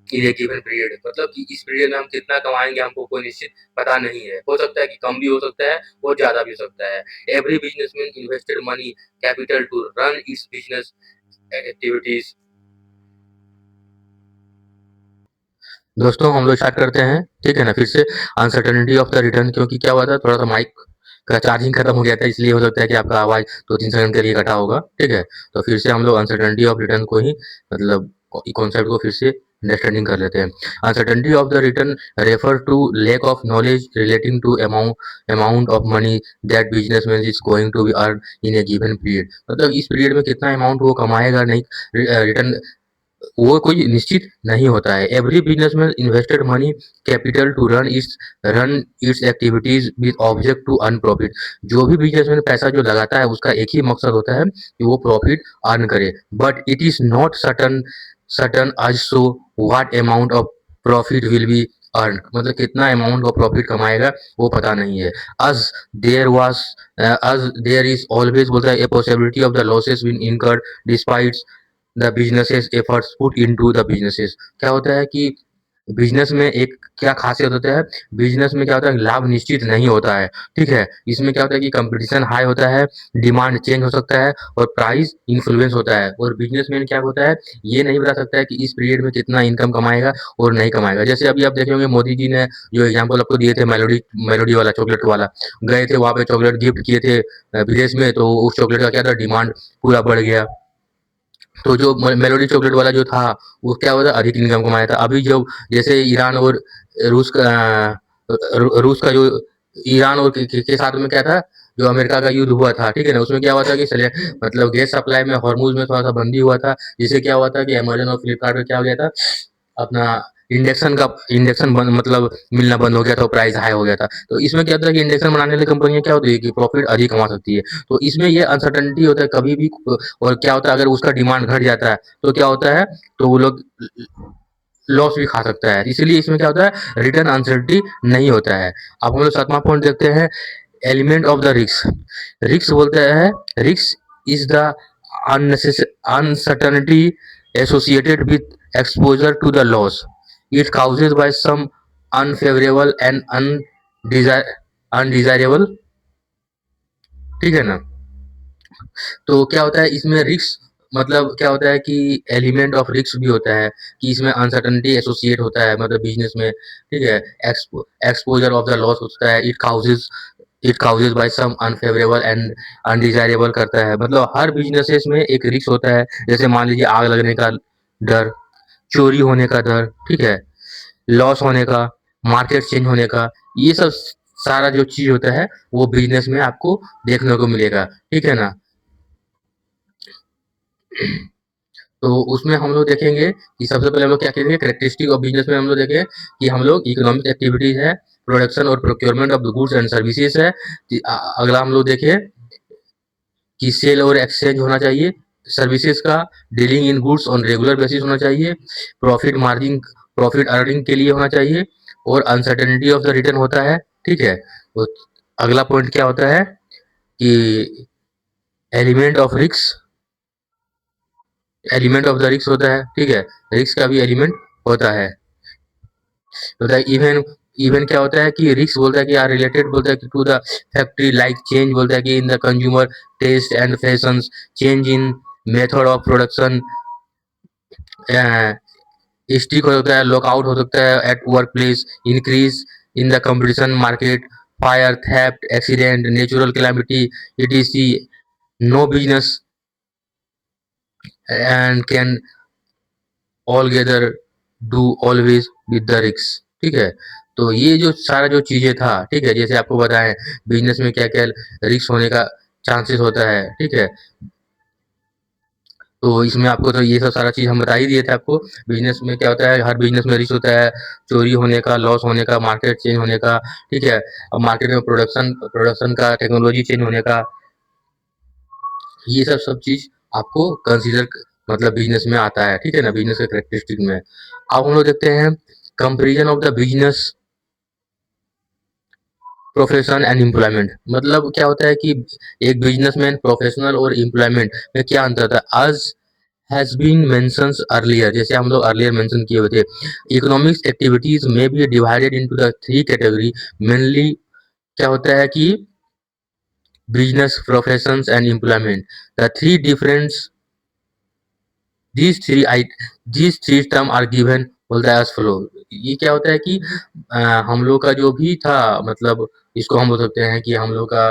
in a given period मतलब कि इस पीरियड में हम कितना कमाएंगे हमको कोई निश्चित पता नहीं है। हो सकता है कि कम भी हो सकता है और ज्यादा भी हो सकता है। Every businessman invested money capital to run its business activities. दोस्तों हम लोग स्टार्ट करते हैं, ठीक है ना? फिर से अनसर्टेनिटी ऑफ द रिटर्न क्योंकि क्या हुआ था थोड़ा सा माइक का चार्जिंग खत्म हो गया था इसलिए हो सकता है कि आपका आवाज 2-3 सेकंड के लिए कटा होगा, ठीक है? तो फिर से हम लोग अनसर्टेनिटी ऑफ रिटर्न को ही मतलब कॉन्सेप्ट को फिर से अंडरस्टैंडिंग कर लेते हैं। Uncertainty of the return refer to lack of knowledge relating to amount of money that businessman is going to be earn in a given period मतलब इस पीरियड में कितना अमाउंट वो कमाएगा नहीं रिटर्न वो कोई निश्चित नहीं होता है। Every businessman invested money capital to run its activities with object to earn profit. जो भी बिजनेसमैन पैसा जो लगाता है उसका एक ही मकसद होता है कि वो प्रॉफिट अर्न करे। But it is not certain as so what amount of profit will be earn मतलब कितना अमाउंट ऑफ प्रॉफिट कमाएगा वो पता नहीं है। अज देयर इज ऑलवेज बोलता है a possibility of the losses been incurred despite the businesses efforts put into the businesses. क्या होता है कि बिजनेस में एक क्या खासियत होता है बिजनेस में क्या होता है लाभ निश्चित नहीं होता है, ठीक है? इसमें क्या होता है कि कंपटीशन हाई होता है, डिमांड चेंज हो सकता है और प्राइस इन्फ्लुएंस होता है और बिजनेसमैन क्या होता है ये नहीं बता सकता है कि इस पीरियड में कितना इनकम कमाएगा और नहीं कमाएगा। जैसे अभी आप देखे होंगे मोदी जी ने जो एग्जाम्पल आपको दिए थे मेलोडी मेलोडी वाला चॉकलेट वाला गए थे वहाँ पे चॉकलेट गिफ्ट किए थे विदेश में तो उस चॉकलेट का क्या था डिमांड पूरा बढ़ गया। तो जो मेलोडी चॉकलेट वाला जो था वो क्या हुआ था अधिक इनकम कमाया था। अभी जो जैसे ईरान और रूस का रूस का जो ईरान और के साथ में क्या था जो अमेरिका का युद्ध हुआ था, ठीक है ना? उसमें क्या हुआ था कि मतलब गैस सप्लाई में हॉर्मुज में थोड़ा सा बंदी हुआ था जिससे क्या हुआ था कि अमेजन और फ्लिपकार्ट में क्या हो गया था अपना इंडक्शन मतलब मिलना बंद हो गया था प्राइस हाई हो गया था। तो इसमें क्या होता है कि इंडक्शन बनाने वाली कंपनियां क्या होती है कि प्रॉफिट अधिक कमा सकती है। तो इसमें ये अनसर्टेनिटी होता है कभी भी और क्या होता है अगर उसका डिमांड घट जाता है तो क्या होता है तो वो लोग लॉस भी खा सकता है। इसीलिए इसमें क्या होता है रिटर्न अनसर्टेनिटी नहीं होता है। अब हम लोग 7वां पॉइंट देखते हैं element of the risk. Risk बोलते हैं risk is the uncertainty associated with exposure to the loss it causes by some unfavorable and undesirable, ठीक है ना? तो क्या होता है इसमें रिस्क मतलब क्या होता है कि एलिमेंट ऑफ रिस्क भी होता है कि इसमें अनसर्टेनिटी एसोसिएट होता है मतलब बिजनेस में, ठीक है? एक्सपोजर ऑफ द लॉस होता है it causes by some unfavourable and undesirable करता है मतलब हर बिजनेसेस में एक रिस्क होता है। जैसे मान लीजिए आग लगने का डर, चोरी होने का डर, ठीक है? लॉस होने का, मार्केट चेंज होने का, ये सब सारा जो चीज होता है वो बिजनेस में आपको देखने को मिलेगा, ठीक है ना? तो उसमें हम लोग देखेंगे कि सबसे पहले हम लोग क्या करेंगे कैरेक्टरिस्टिक ऑफ बिजनेस में हम लोग देखें कि हम लोग इकोनॉमिक एक्टिविटीज है, प्रोडक्शन और procurement of the goods and services है। अगला हम लोग देखें कि सेल और एक्सचेंज होना चाहिए, सर्विसेज का dealing in goods on regular basis होना चाहिए, प्रॉफिट मार्जिन प्रॉफिट अर्निंग के लिए होना चाहिए, और अनसर्टेनिटी ऑफ द रिटर्न होता है, ठीक है। तो अगला पॉइंट क्या होता है कि element of risk, element of the risk होता है, ठीक है, रिस्क का भी एलिमेंट होता है। इवन इवन क्या होता है कि रिस्क बोलता है कि आर रिलेटेड, बोलता है कि to the factory like change, बोलता है कि in the consumer taste and fashions, change in method of production, strike हो सकता है, लॉकआउट हो सकता है at work place, increase in the competition market, fire, theft, accident, natural calamity, etc. No business and can altogether do always with the risk, ठीक है। तो ये जो सारा जो चीजें था, ठीक है, जैसे आपको बताएं बिजनेस में क्या क्या रिस्क होने का चांसेस होता है, ठीक है। तो इसमें आपको तो ये सब सारा चीज हम बता ही दिए थे आपको। बिजनेस में क्या होता है, हर बिजनेस में रिस्क होता है, चोरी होने का, लॉस होने का, मार्केट चेंज होने का, ठीक है। अब मार्केट में प्रोडक्शन का, टेक्नोलॉजी चेंज होने का, ये सब सब चीज आपको कंसीडर मतलब बिजनेस में आता है, ठीक है ना, बिजनेस के करेक्टरिस्टिक में। अब हम लोग देखते हैं comparison of the business profession and employment. मतलब क्या होता है कि एक बिजनेसमैन, प्रोफेशनल और एम्प्लॉयमेंट में क्या अंतर था। आज हैज बीन मेंशन्स अर्लियर, जैसे हम लोग अर्लियर मेंशन किए हुए थे, इकोनॉमिक्स एक्टिविटीज में be divided into the three category mainly. क्या होता है कि business, professions and employment, the three difference, these three I these three term are given बोलता है as follow। ये क्या होता है कि हम लोग का जो भी था, मतलब इसको हम बोल सकते हैं कि हम लोग का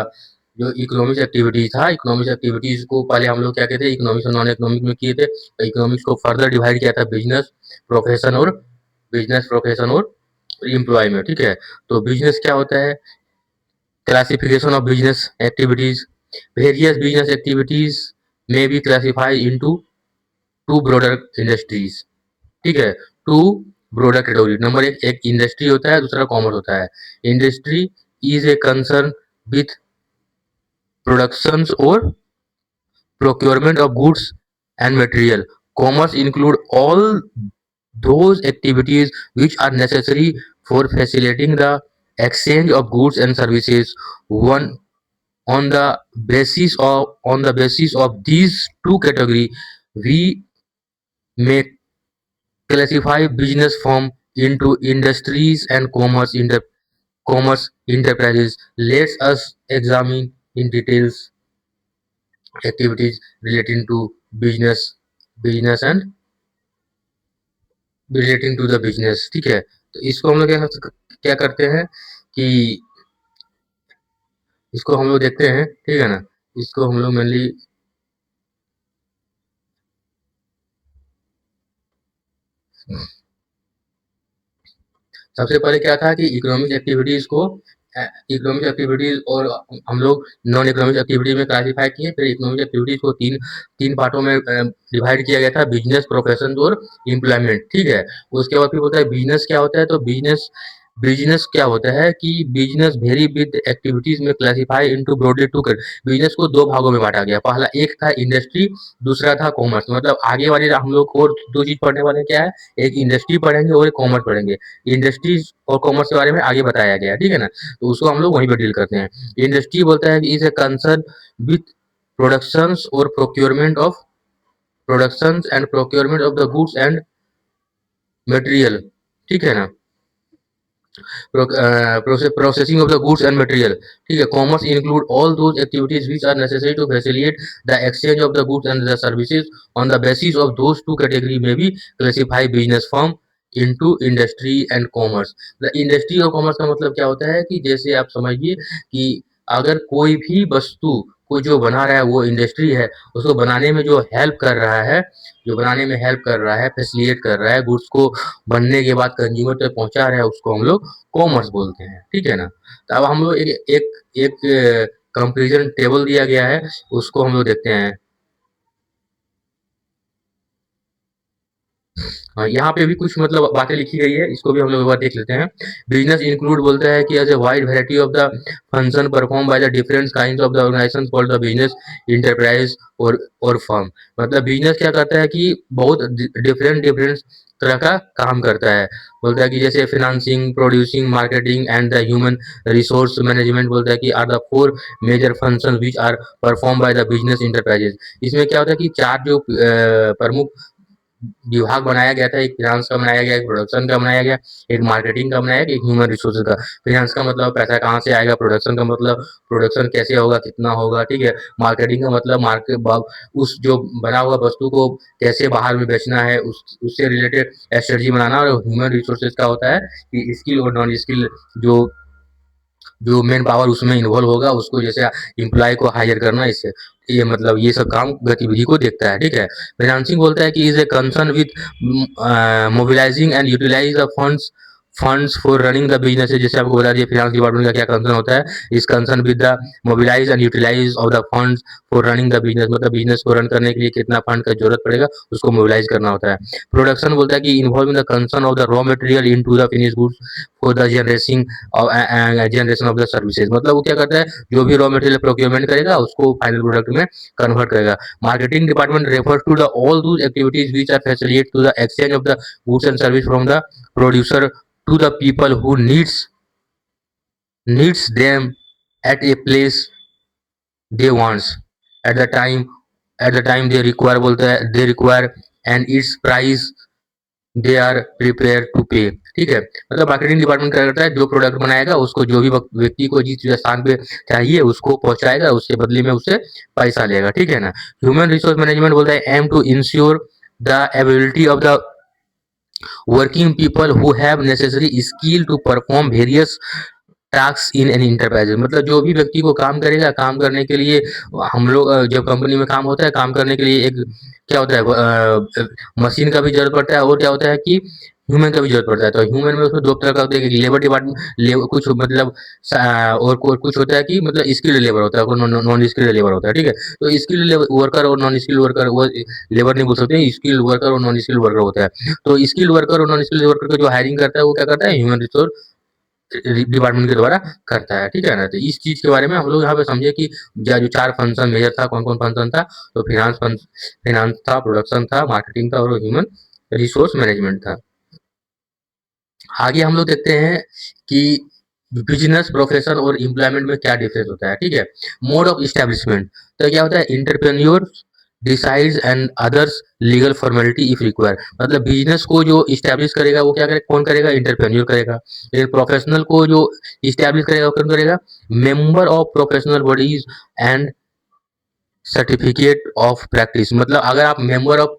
जो इकोनॉमिक्स एक्टिविटीज था, इकोनॉमिक्स एक्टिविटीज को पहले हम लोग क्या कहते हैं, इकोनॉमिक्स और नॉन इकोनॉमिक में किए थे। इकोनॉमिक्स को फर्दर डिवाइड किया था बिजनेस, प्रोफेशन और एम्प्लॉय में, ठीक है। तो बिजनेस क्या होता है, classification of business activities, various business activities में be classified into two broader industries, ठीक है, टू ब्रॉडर कैटेगरी। नंबर एक इंडस्ट्री होता है, दूसरा कॉमर्स होता है। Industry is a concern with productions और procurement of goods and material. Commerce include all those activities which are necessary for facilitating the exchange of goods and services. One on the basis of these two category, we may classify business firm into industries and commerce enterprises. Let us examine in details activities relating to business and relating to the business, ठीक है। तो इसको हम लोग क्या करते हैं कि इसको हम लोग देखते हैं, ठीक है ना। इसको हम लोग मेनली सबसे पहले क्या था कि इकोनॉमिक एक्टिविटीज और हम लोग नॉन इकोनॉमिक एक्टिविटी में क्लासिफाई किए। फिर इकोनॉमिक एक्टिविटीज को तीन तीन पार्टों में डिवाइड किया गया था, बिजनेस, प्रोफेशन और एम्प्लॉयमेंट, ठीक है। उसके बाद फिर होता है बिजनेस क्या होता है। तो बिजनेस क्या होता है कि बिजनेस वेरी विद एक्टिविटीज में क्लासिफाई इनटू ब्रॉडली टू कर। बिजनेस को दो भागों में बांटा गया, पहला एक था इंडस्ट्री, दूसरा था कॉमर्स। मतलब आगे वाले हम लोग और दो चीज पढ़ने वाले क्या है, एक इंडस्ट्री पढ़ेंगे और एक कॉमर्स पढ़ेंगे। इंडस्ट्रीज और कॉमर्स के बारे में आगे बताया गया, ठीक है ना। तो उसको हम लोग वहीं पर डील करते हैं। इंडस्ट्री बोलता है कि is a concern with productions और procurement of the goods and material, ठीक है ना, processing of the goods and material, ठीक है। Commerce include all those activities which are necessary to facilitate the exchange of the goods and the services. On the basis of those two category में भी classify business firm into industry and commerce. The industry और commerce का मतलब क्या होता है कि जैसे आप समझिए कि अगर कोई भी वस्तु को जो बना रहा है वो इंडस्ट्री है, उसको बनाने में जो हेल्प कर रहा है, फैसिलिटेट कर रहा है, गुड्स को बनने के बाद कंज्यूमर तक पहुंचा रहा है, उसको हम लोग कॉमर्स बोलते हैं, ठीक है ना। तो अब हम लोग एक कंपेरिजन टेबल दिया गया है, उसको हम लोग देखते हैं। हाँ, यहाँ पे भी कुछ मतलब बातें लिखी गई है, इसको भी हम लोग एक बार देख लेते हैं। बिजनेस इंक्लूड बोलता है कि as a wide variety of the function perform by the different kinds of the organisation called the business enterprise और फर्म। मतलब बिजनेस क्या करता है कि बहुत डिफरेंट डिफरेंट तरह का काम करता है। बोलता है कि जैसे financing, producing, marketing and the human resource management बोलता है कि are the four major function which are perform by the business enterprises. इसमें क्या होता है कि चार जो प्रमुख विभाग बनाया गया था, एक फाइनेंस का बनाया गया, एक प्रोडक्शन का बनाया गया, एक मार्केटिंग का बनाया गया, एक ह्यूमन रिसोर्सेज का। फाइनेंस का मतलब पैसा कहाँ से आएगा, प्रोडक्शन का मतलब प्रोडक्शन कैसे होगा, कितना होगा, ठीक है। मार्केटिंग का मतलब मार्केट उस जो बना हुआ वस्तु को कैसे बाहर में बेचना है, उससे रिलेटेड स्ट्रेटजी बनाना। और ह्यूमन रिसोर्सेज का होता है कि स्किल और नॉन स्किल जो जो मेन पावर उसमें इन्वॉल्व होगा, उसको जैसे एम्प्लॉय को हायर करना, इससे ये मतलब ये सब काम गतिविधि को देखता है, ठीक है। फाइनेंसिंग बोलता है कि is a concern with mobilising and utilise the funds for running the business. जैसे आपको बता दिया फाइनेंस डिपार्टमेंट का क्या कंसर्न होता है, इस concern with the mobilise and utilise of the funds for running the business. मतलब बिजनेस को रन करने के लिए कितना फंड का जरूरत पड़ेगा, उसको मोबिलाइज करना होता है। प्रोडक्शन बोलता है कि involve in the concern of the raw material in to the finish goods for the generation of the services. मतलब वो क्या करता है, जो भी रॉ मटेरियल प्रोक्योरमेंट करेगा उसको फाइनल प्रोडक्ट में कन्वर्ट करेगा। Marketing department refers to the all those activities which are facilitate to the exchange of the goods and service from the producer to the people who needs them at a place they wants at the time they require। बोलता है they require and its price they are prepare to pay, ठीक है। मतलब marketing department क्या करता है, जो product बनाएगा उसको जो भी व्यक्ति को जिस स्थान पे चाहिए उसको पहुंचाएगा, उसके बदले में उससे पैसा लेगा, ठीक है ना। ह्यूमन रिसोर्स मैनेजमेंट बोलता है aim to ensure the ability of the working people who have necessary skill to perform various task in an enterprise. मतलब जो भी व्यक्ति को काम करेगा, काम करने के लिए हम लोग जब कंपनी में काम होता है, काम करने के लिए एक क्या होता है, मशीन का भी जरूरत पड़ता है, और क्या होता है कि ह्यूमन का भी जरूरत पड़ता है। तो ह्यूमन में उसमें दो तरह का होता है, लेबर डिपार्टमेंट कुछ मतलब और कुछ होता है कि मतलब स्किल्ड लेबर होता है, नॉन स्किल्ड लेबर होता है, ठीक है। तो स्किल्ड वर्कर और नॉन स्किल्ड वर्कर, वो लेबर नहीं बोल सकते, स्किल्ड वर्कर और नॉन स्किल्ड वर्कर होता है। तो स्किल्ड वर्कर और नॉन स्किल्ड वर्कर को जो हायरिंग करता है वो क्या करता है, ह्यूमन रिसोर्स डिपार्टमेंट के द्वारा करता है, ठीक है ना। तो इस चीज के बारे में हम लोग यहाँ पे समझे कि जो चार फंक्शन मेजर था, कौन कौन फंक्शन था, तो फाइनेंस था, प्रोडक्शन था, मार्केटिंग था, और ह्यूमन रिसोर्स मैनेजमेंट था। आगे हम लोग देखते हैं कि बिजनेस, प्रोफेशन और एम्प्लॉयमेंट में क्या डिफरेंस होता है, ठीक है। मोड ऑफ इस्टेब्लिशमेंट, तो क्या होता है, entrepreneur decides and others legal formality if require. मतलब बिजनेस को जो इस्टेब्लिश करेगा वो क्या करेगा, कौन करेगा, इंटरप्रेन्योर करेगा। लेकिन प्रोफेशनल को जो इस्टेब्लिश करेगा वो कौन करेगा, member of professional bodies and certificate of practice. मतलब अगर आप मेंबर ऑफ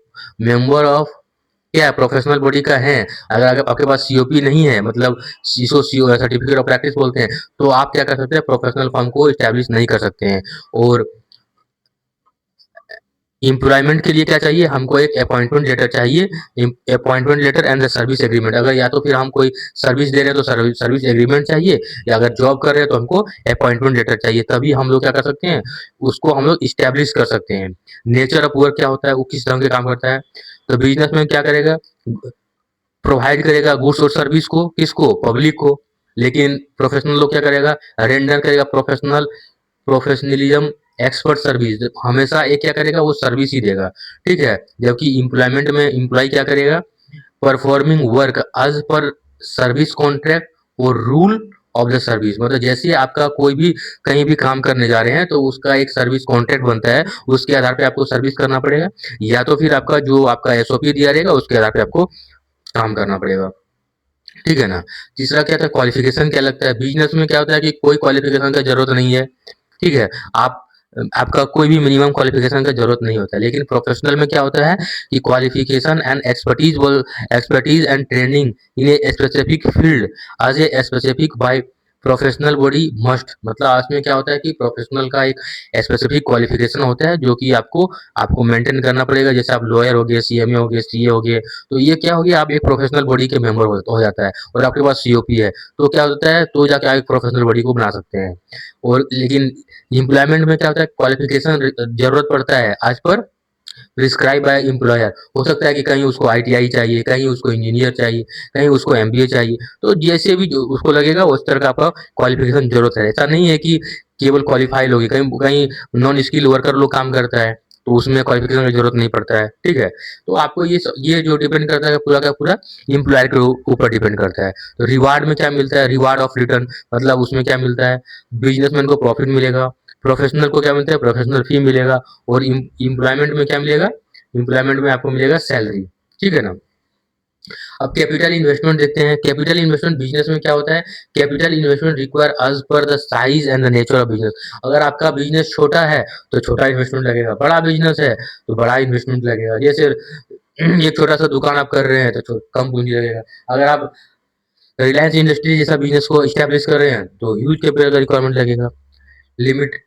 क्या प्रोफेशनल बॉडी का है, अगर आपके पास सीओपी नहीं है, मतलब सीसो सर्टिफिकेट ऑफ प्रैक्टिस बोलते हैं, तो आप क्या कर सकते हैं, प्रोफेशनल फर्म को इस्टेब्लिश नहीं कर सकते हैं। और एम्प्लॉयमेंट के लिए क्या चाहिए, हमको एक अपॉइंटमेंट लेटर चाहिए, appointment letter and the service agreement. अगर या तो फिर हम कोई सर्विस दे रहे हैं तो सर्विस एग्रीमेंट चाहिए, या अगर जॉब कर रहे हैं तो हमको अपॉइंटमेंट लेटर चाहिए, तभी हम लोग क्या कर सकते हैं, उसको हम लोग इस्टेब्लिश कर सकते हैं। नेचर ऑफ वर्क क्या होता है, वो किस तरह के काम करता है, तो बिजनेस में क्या करेगा, प्रोवाइड करेगा गुड्स और सर्विस को, किसको, पब्लिक को। लेकिन प्रोफेशनल लोग क्या करेगा, रेंडर करेगा प्रोफेशनलिज्म, एक्सपर्ट सर्विस। हमेशा एक क्या करेगा, वो सर्विस ही देगा, ठीक है। जबकि एम्प्लॉयमेंट में एम्प्लॉय क्या करेगा, performing work as per service contract और रूल ऑफ द सर्विस। मतलब जैसे आपका कोई भी कहीं भी काम करने जा रहे हैं तो उसका एक सर्विस कॉन्ट्रैक्ट बनता है, उसके आधार पे आपको सर्विस करना पड़ेगा, या तो फिर आपका जो आपका एसओपी दिया रहेगा उसके आधार पे आपको काम करना पड़ेगा, ठीक है ना। तीसरा क्या था, क्वालिफिकेशन क्या लगता है, बिजनेस में क्या होता है कि कोई क्वालिफिकेशन का जरूरत नहीं है, ठीक है। आपका कोई भी मिनिमम क्वालिफिकेशन का जरूरत नहीं होता है। लेकिन प्रोफेशनल में क्या होता है कि qualification and expertise and training in a specific field as a specific by professional body must. मतलब इसमें क्या होता है कि प्रोफेशनल का एक स्पेसिफिक क्वालिफिकेशन होता है जो कि आपको आपको मेंटेन करना पड़ेगा। जैसे आप लॉयर हो गए, सीएमए हो गए, सीए हो गए, तो ये क्या हो गया, आप एक प्रोफेशनल बॉडी के मेंबर हो जाता है, और आपके पास सीओपी है, तो क्या होता है, तो जाके आप एक प्रोफेशनल बॉडी को बना सकते हैं। और लेकिन एम्प्लॉयमेंट में क्या होता है, क्वालिफिकेशन जरूरत पड़ता है आज पर प्रिस्क्राइब बाय एम्प्लॉयर। हो सकता है कि कहीं उसको आईटीआई चाहिए, कहीं उसको इंजीनियर चाहिए, कहीं उसको एमबीए चाहिए, तो जैसे भी जो उसको लगेगा उस तरह का आपका क्वालिफिकेशन जरूरत है। ऐसा नहीं है कि केवल क्वालिफाई लोग, कहीं कहीं नॉन स्किल वर्कर लोग काम करता है तो उसमें क्वालिफिकेशन की जरूरत नहीं पड़ता है, ठीक है। तो आपको ये जो डिपेंड करता है पूरा का पूरा एम्प्लॉयर के ऊपर डिपेंड करता है। तो रिवार्ड में क्या मिलता है, रिवार्ड ऑफ रिटर्न, मतलब उसमें क्या मिलता है, बिजनेसमैन को प्रॉफिट मिलेगा, प्रोफेशनल को क्या मिलता है, प्रोफेशनल फी मिलेगा, और एम्प्लॉयमेंट में क्या मिलेगा, एम्प्लॉयमेंट में आपको मिलेगा सैलरी, ठीक है ना। अब कैपिटल इन्वेस्टमेंट देखते हैं। कैपिटल इन्वेस्टमेंट बिजनेस में क्या होता है, capital investment require as per the size and the nature of business. अगर आपका बिजनेस छोटा है तो छोटा इन्वेस्टमेंट लगेगा, बड़ा बिजनेस है तो बड़ा इन्वेस्टमेंट लगेगा। जैसे एक छोटा सा दुकान आप कर रहे हैं तो कम पूंजी लगेगा। अगर आप रिलायंस इंडस्ट्री जैसा बिजनेस को स्टैब्लिश कर रहे हैं तो ह्यूज कैपिटल का रिक्वायरमेंट लगेगा। लिमिट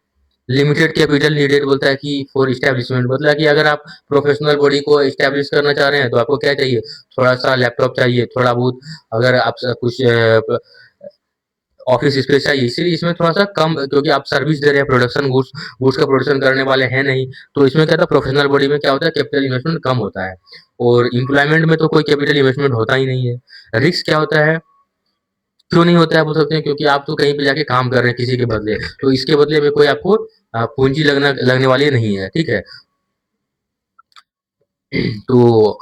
लिमिटेड कैपिटल नीडेड बोलता है कि फॉर इस्टेब्लिशमेंट, मतलब कि अगर आप प्रोफेशनल बॉडी को इस्टेब्लिश करना चाह रहे हैं तो आपको क्या चाहिए, थोड़ा सा लैपटॉप चाहिए, थोड़ा बहुत अगर आप कुछ ऑफिस स्पेस चाहिए, इसीलिए इसमें थोड़ा सा कम, क्योंकि आप सर्विस दे रहे हैं, प्रोडक्शन गुड्स गुड्स का प्रोडक्शन करने वाले हैं नहीं, तो इसमें क्या था, प्रोफेशनल बॉडी में क्या होता है, कैपिटल इन्वेस्टमेंट कम होता है। और एम्प्लॉयमेंट में तो कोई कैपिटल इन्वेस्टमेंट होता ही नहीं है। रिस्क क्या होता है, क्यों नहीं होता है बोल सकते हैं, क्योंकि आप तो कहीं पे जाके काम कर रहे हैं किसी के बदले, तो इसके बदले में कोई आपको पूंजी लगने वाली नहीं है, ठीक है। तो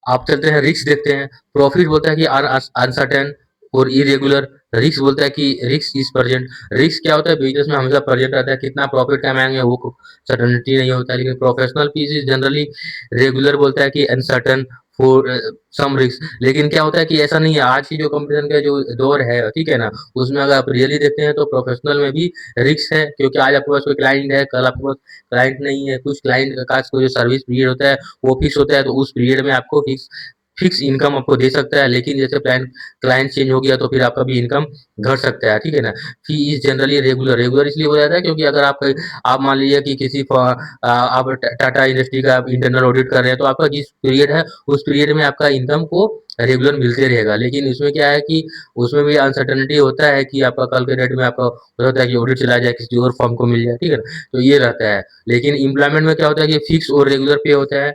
आप चलते हैं रिस्क देखते हैं। प्रॉफिट बोलता है कि अनसर्टेन और इरेगुलर, रिस्क बोलता है कि रिस्क इज प्रेजेंट। रिस्क क्या होता है, बिजनेस में हमेशा प्रेजेंट रहता है, कितना प्रॉफिट कमाएंगे वो सर्टेनिटी नहीं होता है। लेकिन professional fees is generally regular, बोलता है कि अनसर्टन फॉर सम रिस्क। लेकिन क्या होता है कि ऐसा नहीं है, आज की जो कंपटीशन का जो दौर है, ठीक है ना, उसमें अगर आप रियली देखते हैं तो प्रोफेशनल में भी रिस्क है, क्योंकि आज आपके पास कोई क्लाइंट है, कल आपके पास क्लाइंट नहीं है। कुछ क्लाइंट का जो सर्विस पीरियड होता है वो फिक्स होता है, तो उस पीरियड में आपको फिक्स फिक्स इनकम आपको दे सकता है। लेकिन जैसे क्लाइंट चेंज हो गया तो फिर आपका भी इनकम घट सकता है, ठीक है ना। फी इज जनरली रेगुलर, रेगुलर इसलिए हो जाता है क्योंकि अगर आप मान लीजिए कि किसी आप टाटा इंडस्ट्री का इंटरनल ऑडिट कर रहे हैं, तो आपका जिस पीरियड है उस पीरियड में आपका इनकम को रेगुलर मिलते रहेगा। लेकिन इसमें क्या है कि उसमें भी अनसर्टेनिटी होता है कि आपका कल के डेट में आपका हो सकता है कि ऑडिट चला जाए, किसी और फॉर्म को मिल जाए, ठीक है ना, तो ये रहता है। लेकिन एम्प्लॉयमेंट में क्या होता है कि फिक्स और रेगुलर पे होता है।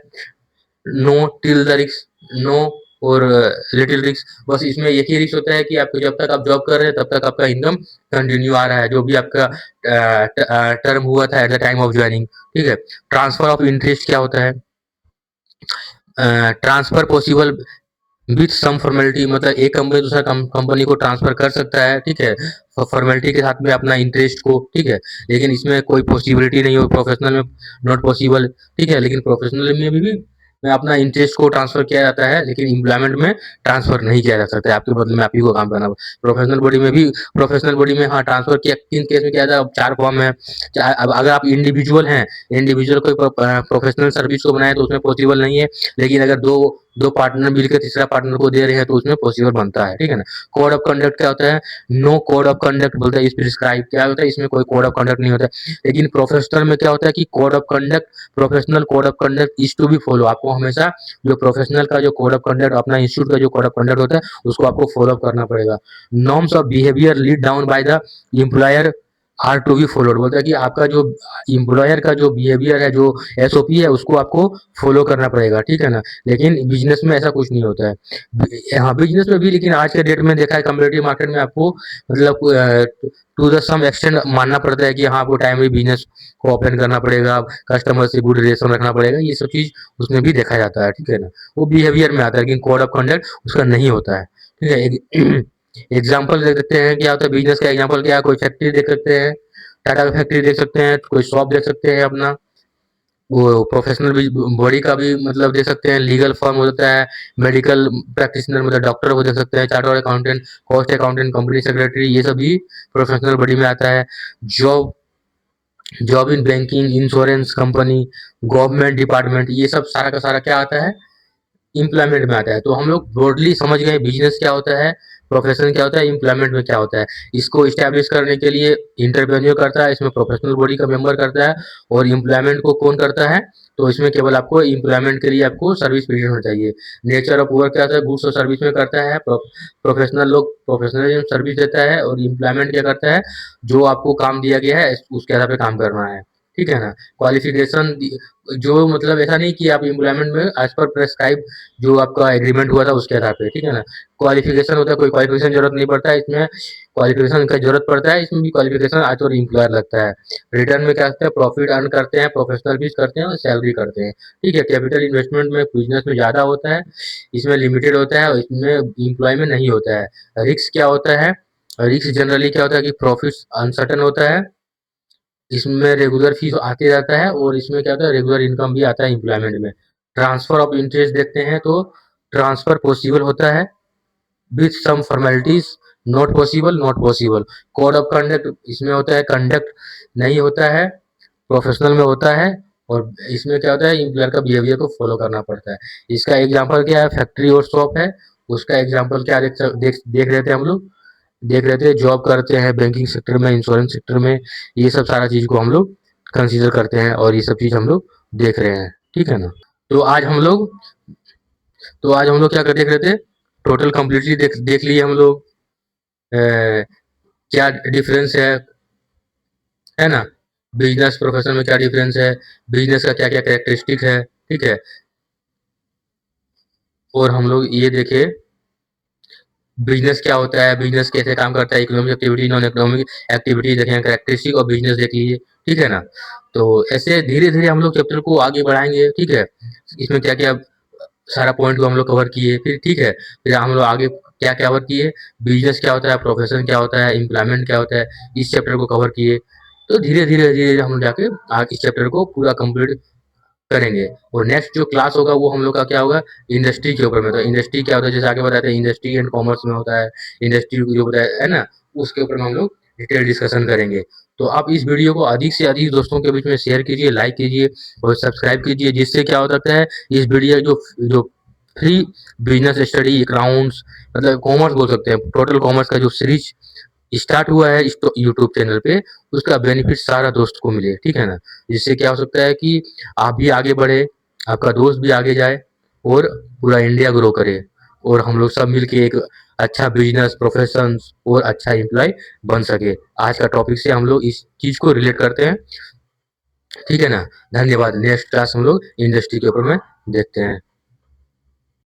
No till the risk, no और लिटिल रिस्क, बस इसमें एक ही रिस्क होता है कि आपको जब तक आप जॉब कर रहे हैं तब तक आपका इनकम कंटिन्यू आ रहा है, जो भी आपका टर्म हुआ था at the time of joining, ठीक है। ट्रांसफर ऑफ इंटरेस्ट क्या होता है, transfer possible with some formality, मतलब एक कंपनी दूसरा कंपनी को ट्रांसफर कर सकता है, ठीक है, फॉर्मेलिटी के साथ में अपना इंटरेस्ट को, ठीक है। लेकिन इसमें कोई पॉसिबिलिटी नहीं हो, प्रोफेशनल में नॉट पॉसिबल, ठीक है। लेकिन प्रोफेशनल में भी में अपना इंटरेस्ट को ट्रांसफर किया जाता है, लेकिन एम्प्लॉयमेंट में ट्रांसफर नहीं किया जा सकता है, आपके बदले में आप ही को काम करना। प्रोफेशनल बॉडी में हाँ ट्रांसफर किया, किन केस में किया जाता है, चार फॉर्म है। अब अगर आप इंडिविजुअल हैं, इंडिविजुअल कोई प्रोफेशनल सर्विस को बनाए तो उसमें पॉसिबल नहीं है। लेकिन अगर दो दो पार्टनर मिलकर तीसरा पार्टनर को दे रहे हैं तो उसमें पॉसिबल बनता है, ठीक है ना। कोड ऑफ कंडक्ट क्या होता है, नो कोड ऑफ कंडक्ट बोलता है इस प्रिस्क्राइब, क्या होता है, इसमें कोई कोड ऑफ कंडक्ट नहीं होता। लेकिन प्रोफेशनल में क्या होता है कि code of conduct, professional code of conduct is to be follow, आपको हमेशा जो प्रोफेशनल का जो कोड ऑफ कंडक्ट, अपना इंस्टीट्यूट का जो कोड ऑफ कंडक्ट होता है उसको आपको फॉलो करना पड़ेगा। Norms of behaviour laid down by the employer are to be followed, बोलता है कि आपका जो एम्प्लॉयर का जो बिहेवियर है, जो एसओपी है, उसको आपको फॉलो करना पड़ेगा, ठीक है ना। लेकिन बिजनेस में ऐसा कुछ नहीं होता है। हाँ बिजनेस में भी, लेकिन आज के डेट में देखा है कम्पिटिटिव मार्केट में आपको मतलब टू द सम एक्सटेंड मानना पड़ता है कि हाँ आपको टाइमली बिजनेस को ओपन करना पड़ेगा, कस्टमर से गुड रिलेशन रखना पड़ेगा, ये सब चीज उसमें भी देखा जाता है, ठीक है ना। वो बिहेवियर में आता है, लेकिन कोड ऑफ कंडक्ट उसका नहीं होता है, ठीक है। एग्जाम्पल देख सकते हैं क्या होता है बिजनेस का, एग्जाम्पल क्या है, कोई फैक्ट्री देख सकते हैं, टाटा का फैक्ट्री देख सकते हैं, कोई शॉप देख सकते हैं अपना, वो प्रोफेशनल भी बॉडी का भी मतलब देख सकते हैं, लीगल फर्म हो सकता है, मेडिकल प्रैक्टिशनर मतलब डॉक्टर को देख सकते हैं, chartered accountant, cost accountant, company secretary, ये सभी प्रोफेशनल बॉडी में आता है। Job job in banking, insurance company, government department, ये सब सारा का सारा क्या आता है, एम्प्लॉयमेंट में आता है। तो हम लोग ब्रॉडली समझ गए बिजनेस क्या होता है, प्रोफेशन क्या होता है, एम्प्लॉयमेंट में क्या होता है। इसको इस्टेब्लिश करने के लिए इंटरप्रेन्योर करता है, इसमें प्रोफेशनल बॉडी का मेंबर करता है, और एम्प्लॉयमेंट को कौन करता है, तो इसमें केवल आपको एम्प्लॉयमेंट के लिए आपको सर्विस पीरियड होना चाहिए। नेचर ऑफ वर्क क्या होता है, गुड्स और सर्विस में करता है। प्रोफेशनल लोग प्रोफेशनल सर्विस देता है, और एम्प्लॉयमेंट क्या करता है, जो आपको काम दिया गया है उसके आधार पे काम करना है, ठीक है ना। क्वालिफिकेशन जो मतलब ऐसा नहीं कि आप एम्प्लॉयमेंट में एज पर प्रेस्क्राइब जो आपका एग्रीमेंट हुआ था उसके आधार पे, ठीक है ना। क्वालिफिकेशन होता है, कोई क्वालिफिकेशन जरूरत नहीं पड़ता है इसमें, क्वालिफिकेशन का जरूरत पड़ता है इसमें भी, क्वालिफिकेशन आज और एम्प्लॉयर लगता है। रिटर्न में क्या करते हैं, प्रॉफिट अर्न करते हैं, प्रोफेशनल फीस करते हैं और सैलरी करते हैं, ठीक है। कैपिटल इन्वेस्टमेंट में बिजनेस में ज्यादा होता है, इसमें लिमिटेड होता है और इसमें एम्प्लॉय में नहीं होता है। रिस्क क्या होता है, रिस्क जनरली क्या होता है कि प्रॉफिट अनसर्टन होता है, इसमें रेगुलर फीस आते रहता है और इसमें क्या होता है रेगुलर इनकम भी आता है एम्प्लॉयमेंट में। ट्रांसफर ऑफ इंटरेस्ट देखते हैं तो ट्रांसफर पॉसिबल होता है with some formalities, not possible, not possible. Code of conduct इसमें होता है, कंडक्ट नहीं होता है, प्रोफेशनल में होता है और इसमें क्या होता है एम्प्लॉयर का बिहेवियर को फॉलो करना पड़ता है। इसका एग्जांपल क्या है, फैक्ट्री और शॉप है, उसका एग्जांपल क्या देख रहे थे हम लोग, देख रहे थे जॉब करते हैं बैंकिंग सेक्टर में, इंश्योरेंस सेक्टर में, ये सब सारा चीज को हम लोग कंसीडर करते हैं और ये सब चीज हम लोग देख रहे हैं, ठीक है ना। तो आज हम लोग तो आज हम लोग क्या कर देख रहे थे, टोटल कम्प्लीटली देख लिए हम लोग क्या डिफरेंस है ना, बिजनेस प्रोफेशन में क्या डिफरेंस है, बिजनेस का क्या क्या कैरेक्टरिस्टिक है, ठीक है। और हम लोग ये देखे बिजनेस क्या होता है, बिजनेस कैसे काम करता है, economic activity, non economic activity देखें, कैरेक्टरिस्टिक और बिजनेस देख लीजिए, ठीक है ना। तो ऐसे धीरे धीरे हम लोग चैप्टर को आगे बढ़ाएंगे, ठीक है। इसमें क्या क्या सारा पॉइंट को हम लोग कवर किए, फिर ठीक है, फिर हम लोग आगे क्या क्या कवर किए, बिजनेस क्या होता है, प्रोफेशन क्या होता है, एम्प्लॉयमेंट क्या होता है, इस चैप्टर को कवर किए। तो धीरे धीरे धीरे हम लोग जाके आगे इस चैप्टर को पूरा कंप्लीट करेंगे। और नेक्स्ट जो क्लास होगा वो हम लोग का क्या होगा, इंडस्ट्री के ऊपर में। तो इंडस्ट्री क्या होता है, जैसे आगे बताते हैं इंडस्ट्री एंड कॉमर्स में होता है, इंडस्ट्री जो बताया है ना, उसके ऊपर में हम लोग डिटेल डिस्कशन करेंगे। तो आप इस वीडियो को अधिक से अधिक दोस्तों के बीच में शेयर कीजिए, लाइक कीजिए और सब्सक्राइब कीजिए, जिससे क्या हो सकता है इस वीडियो जो जो फ्री बिजनेस स्टडी अकाउंट्स मतलब कॉमर्स बोल सकते हैं, टोटल कॉमर्स का जो सीरीज स्टार्ट हुआ है इस यूट्यूब चैनल पे, उसका बेनिफिट सारा दोस्त को मिले, ठीक है ना। जिससे क्या हो सकता है कि आप भी आगे बढ़े, आपका दोस्त भी आगे जाए और पूरा इंडिया ग्रो करे और हम लोग सब मिलके एक अच्छा बिजनेस प्रोफेशन और अच्छा एम्प्लॉय बन सके। आज का टॉपिक से हम लोग इस चीज को रिलेट करते हैं, ठीक है ना। धन्यवाद। नेक्स्ट क्लास हम लोग इंडस्ट्री के ऊपर में देखते हैं।